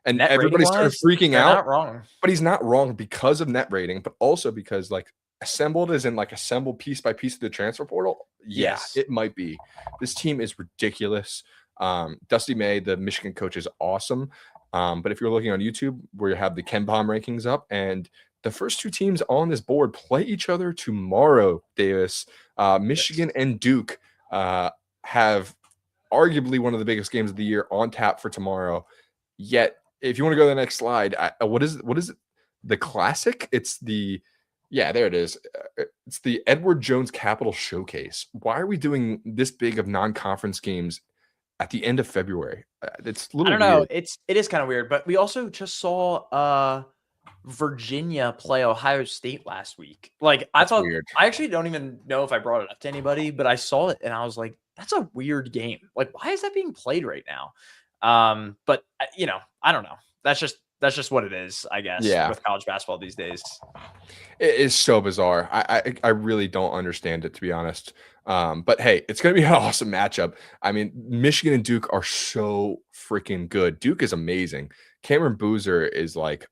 And everybody started freaking out. Not wrong. But he's not wrong because of net rating, but also because like assembled is in like assembled piece by piece of the transfer portal. Yes, it might be. This team is ridiculous. Dusty May, the Michigan coach, is awesome. But if you're looking on YouTube, where you have the Ken Palm rankings up, and the first 2 teams on this board play each other tomorrow, Davis. Michigan and Duke have arguably one of the biggest games of the year on tap for tomorrow. Yet, if you want to go to the next slide, what is it? The Classic? There it is. It's the Edward Jones Capital Showcase. Why are we doing this big of non-conference games at the end of February? It's a little I don't know. weird. It is kind of weird, but we also just saw Virginia play Ohio State last week. Like I thought, weird. I actually don't even know if I brought it up to anybody, but I saw it and I was like, that's a weird game. Like, why is that being played right now? But I don't know. That's just what it is, I guess. With college basketball these days. It is so bizarre. I really don't understand it, to be honest. But hey, it's going to be an awesome matchup. I mean, Michigan and Duke are so freaking good. Duke is amazing. Cameron Boozer is like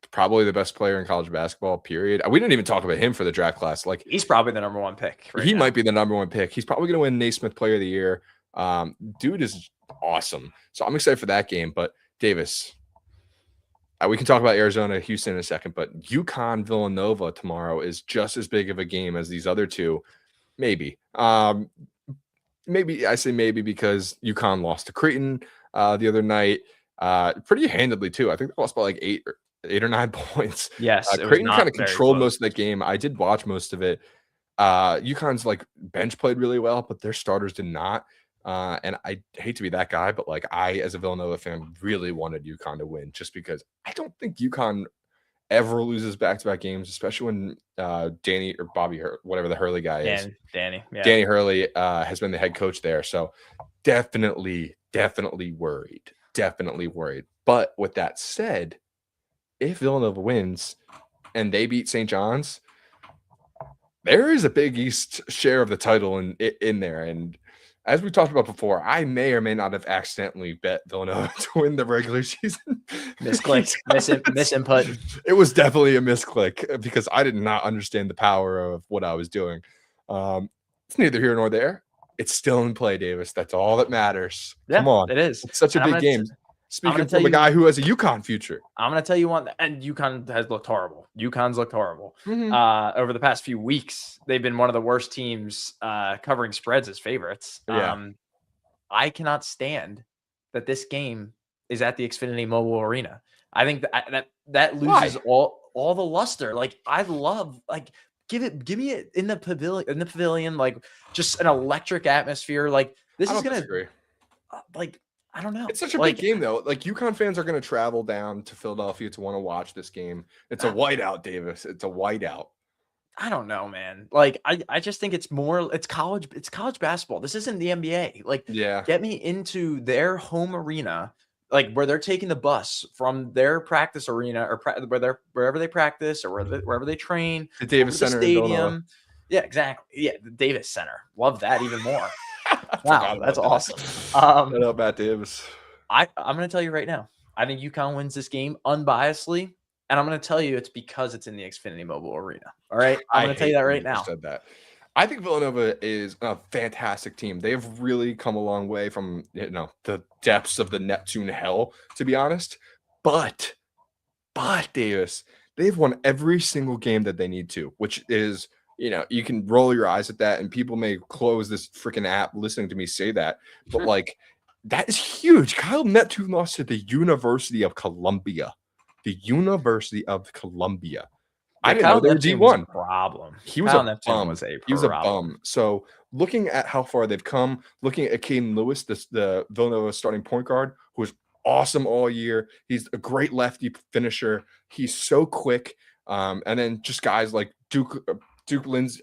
probably the best player in college basketball, period. We didn't even talk about him for the draft class. Like he's probably the number 1 pick. He might be the number 1 pick. He's probably going to win Naismith Player of the Year. Dude is awesome. So I'm excited for that game. But Davis, we can talk about Arizona, Houston in a second, but UConn Villanova tomorrow is just as big of a game as these other 2. Maybe. Maybe I say maybe because UConn lost to Creighton the other night pretty handedly too. I think they lost by like 8 or 9 points. Yes, Creighton kind of controlled most of that game. I did watch most of it. UConn's like bench played really well, but their starters did not. And I hate to be that guy, but like I, as a Villanova fan, really wanted UConn to win just because I don't think UConn ever loses back-to-back games, especially when Danny or Bobby, whatever the Hurley guy is. Danny Hurley has been the head coach there. So definitely worried. Definitely worried. But with that said, if Villanova wins and they beat St. John's, there is a Big East share of the title in there. And as we talked about before, I may or may not have accidentally bet Villanova to win the regular season. Misclick, misinput. It was definitely a misclick because I did not understand the power of what I was doing. It's neither here nor there. It's still in play, Davis. That's all that matters. Yeah, come on. It is. It's such a big game. Speaking from a guy who has a UConn future. I'm going to tell you one, and UConn has looked horrible. UConn's looked horrible. Over the past few weeks, they've been one of the worst teams covering spreads as favorites. Yeah. I cannot stand that this game is at the Xfinity Mobile Arena. I think that loses all the luster. Like, I love, like, give me it in the pavilion, like just an electric atmosphere. Like, this is going to, like, I don't know. It's such a big game, though. Like, UConn fans are going to travel down to Philadelphia to want to watch this game. It's a whiteout, Davis. It's a whiteout. I don't know, man. Like, I just think it's college basketball. This isn't the NBA. Like, get me into their home arena, like where they're taking the bus from their practice arena or wherever they practice or wherever they train. The Davis Center Stadium. Yeah, exactly. Yeah, the Davis Center. Love that even more. Wow, that's awesome. Shout out Matt Davis. I'm going to tell you right now. I think UConn wins this game unbiasedly. And I'm going to tell you it's because it's in the Xfinity Mobile Arena. All right. I'm I going to tell you hate that when right you just now. said that. I think Villanova is a fantastic team. They have really come a long way from the depths of the Neptune hell, to be honest. But Davis, they've won every single game that they need to, which is, you can roll your eyes at that, and people may close this freaking app listening to me say that, but like that is huge. Kyle Neptune lost to the University of Columbia. The University of Columbia. I Yeah, didn't know Kyle they were Neptune was a D1. problem. He was Kyle a Neptune bum. was a He was a problem. bum. So looking at how far they've come, looking at Caden Lewis, the Villanova starting point guard, who was awesome all year. He's a great lefty finisher. He's so quick. And then just guys like Duke Lindsay,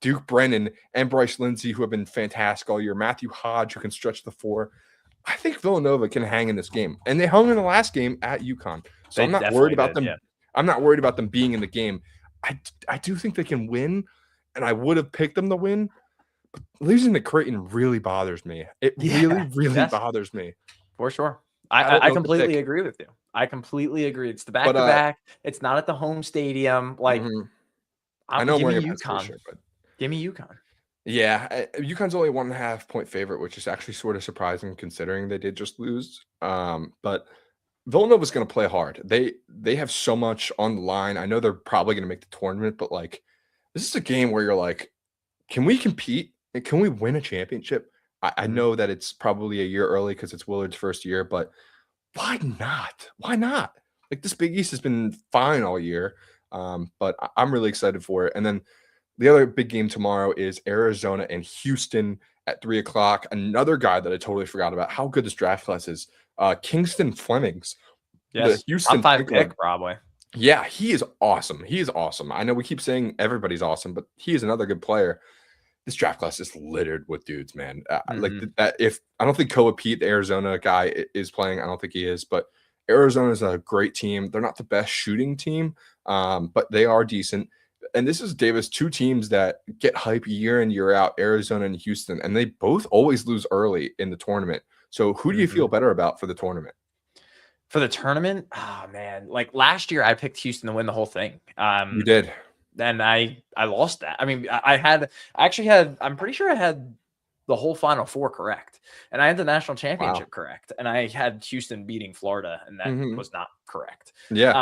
Duke Brennan and Bryce Lindsay, who have been fantastic all year. Matthew Hodge, who can stretch the floor. I think Villanova can hang in this game, and they hung in the last game at UConn. So I'm not worried about them. Yeah. I'm not worried about them being in the game. I do think they can win, and I would have picked them to win. But losing to Creighton really bothers me. It really bothers me. For sure. I don't know I what to completely pick. agree with you. I completely agree. It's the back-to-back. It's not at the home stadium. Like, I know I'm give me wearing a Penn State UConn. shirt, but Give me UConn. yeah, UConn's only 1.5 point favorite, which is actually sort of surprising considering they did just lose. But Villanova's going to play hard. They have so much on the line. I know they're probably going to make the tournament, but like this is a game where you're like, can we compete? And can we win a championship? I know that it's probably a year early because it's Willard's first year, but why not? Why not? Like this Big East has been fine all year, but I'm really excited for it. And then the other big game tomorrow is Arizona and Houston at 3:00. Another guy that I totally forgot about how good this draft class is. Kingston Flemings. Yes. The Houston top 5 pick, probably. Yeah, he is awesome. He is awesome. I know we keep saying everybody's awesome, but he is another good player. This draft class is littered with dudes, man. Like that. If I don't think Koa Pete, the Arizona guy, is playing, I don't think he is. But Arizona is a great team. They're not the best shooting team, but they are decent. And this is Davis, two teams that get hype year in, year out, Arizona and Houston, and they both always lose early in the tournament. So who do you feel better about for the tournament? For the tournament? Oh, man. Like last year, I picked Houston to win the whole thing. You did. And I lost that. I mean, I'm pretty sure I had the whole Final Four correct. And I had the national championship correct. And I had Houston beating Florida, and that was not correct. Yeah.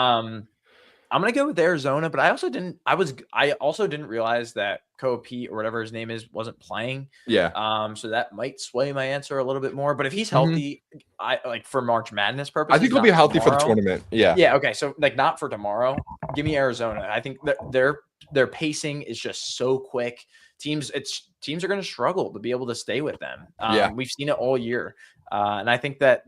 I'm gonna go with Arizona, but I also didn't realize that Koa Pete or whatever his name is wasn't playing. Yeah. So that might sway my answer a little bit more. But if he's healthy, I like for March Madness purposes. I think he'll be healthy for the tournament. Yeah. Yeah. Okay. So like not for tomorrow. Give me Arizona. I think that their pacing is just so quick. Teams are going to struggle to be able to stay with them. We've seen it all year, and I think that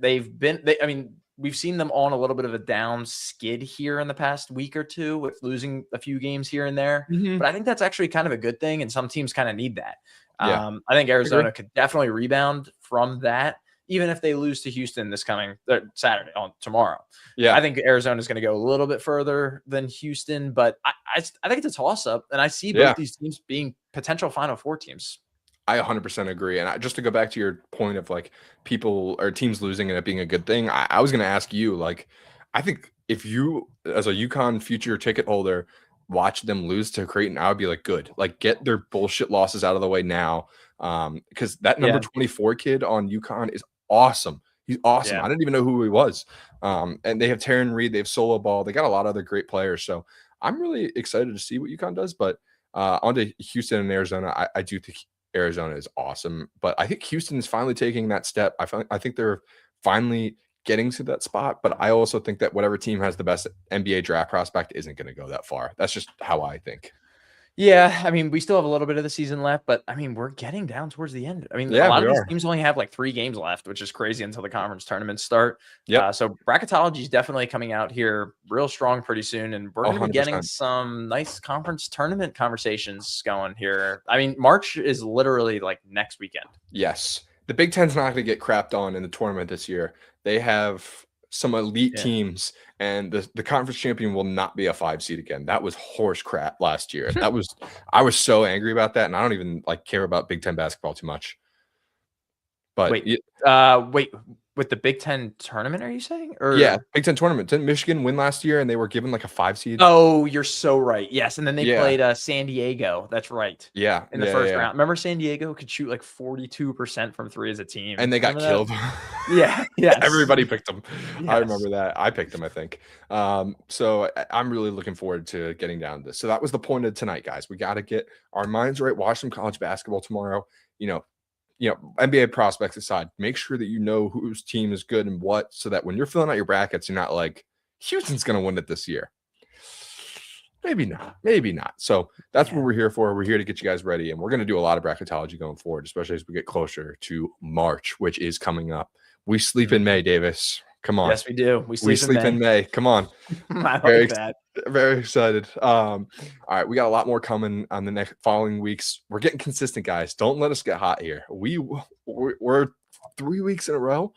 we've seen them on a little bit of a down skid here in the past week or two with losing a few games here and there. But I think that's actually kind of a good thing, and some teams kind of need that. I think Arizona could definitely rebound from that, even if they lose to Houston this coming Saturday tomorrow. Yeah, I think Arizona is going to go a little bit further than Houston, but I think it's a toss-up, and I see both these teams being potential Final Four teams. I 100% agree. And just to go back to your point of like people or teams losing and it being a good thing, I was going to ask you, like, I think if you, as a UConn future ticket holder, watch them lose to Creighton, I would be like, good. Like, get their bullshit losses out of the way now. Because that number 24 kid on UConn is awesome. He's awesome. I didn't even know who he was. And they have Taryn Reed, they have Solo Ball. They got a lot of other great players. So I'm really excited to see what UConn does. But on to Houston and Arizona, I do think Arizona is awesome, but I think Houston is finally taking that step. I think they're finally getting to that spot, but I also think that whatever team has the best NBA draft prospect isn't going to go that far. That's just how I think. Yeah, I mean, we still have a little bit of the season left, but I mean, we're getting down towards the end. I mean, a lot of these teams only have like 3 games left, which is crazy until the conference tournaments start. Yeah. So bracketology is definitely coming out here real strong pretty soon, and we're going to be getting some nice conference tournament conversations going here. I mean, March is literally like next weekend. Yes. The Big Ten's not going to get crapped on in the tournament this year. They have some elite teams, and the conference champion will not be a 5 seed again. That was horse crap last year. I was so angry about that, and I don't even like care about Big Ten basketball too much. But wait, with the Big Ten tournament, are you saying? Or Yeah, Big Ten tournament. Didn't Michigan win last year and they were given like a 5 seed? Oh, you're so right. Yes, and then they Yeah. played San Diego. That's right. Yeah. In the first round. Remember San Diego could shoot like 42% from 3 as a team. And they got Remember killed. Yeah. Yes. Everybody picked them. I Yes. remember that. I picked them, I think. So I'm really looking forward to getting down to this. So that was the point of tonight, guys. We got to get our minds right. Watch some college basketball tomorrow. NBA prospects aside, make sure that you know whose team is good and what, so that when you're filling out your brackets, you're not like, Houston's going to win it this year. Maybe not. So that's what we're here for. We're here to get you guys ready, and we're going to do a lot of bracketology going forward, especially as we get closer to March, which is coming up. We sleep in May, Davis. Come on. Yes, we do. We sleep in May. Come on. I like that. Very excited. All right, we got a lot more coming on the next following weeks. We're getting consistent, guys. Don't let us get hot here. We're 3 weeks in a row.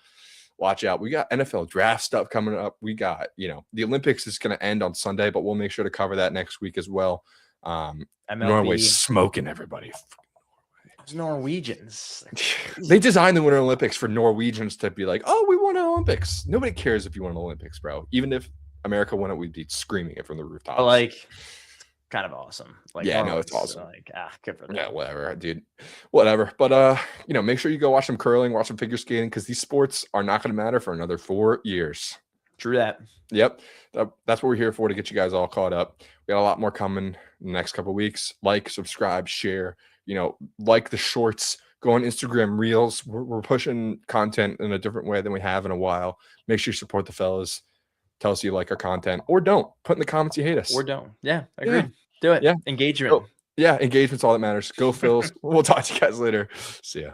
Watch out. We got NFL draft stuff coming up. We got, the Olympics is going to end on Sunday, but we'll make sure to cover that next week as well. Norway's smoking everybody. Those Norwegians. They designed the Winter Olympics for Norwegians to be like, oh, we won an Olympics. Nobody cares if you won an Olympics, bro. Even if America won it, we'd be screaming it from the rooftops. But like, kind of awesome. Like, yeah, no, it's awesome. Like, good for them. Yeah, whatever, dude. Whatever. But make sure you go watch some curling, watch some figure skating, because these sports are not going to matter for another 4 years. True that. Yep. That's what we're here for, to get you guys all caught up. We got a lot more coming in the next couple of weeks. Like, subscribe, share, like the shorts, go on Instagram Reels. We're pushing content in a different way than we have in a while. Make sure you support the fellas. Tell us you like our content, or don't. Put in the comments you hate us. Or don't. Yeah, agreed. Do it. Yeah. Engagement. Yeah, engagement's all that matters. Go Phils. We'll talk to you guys later. See ya.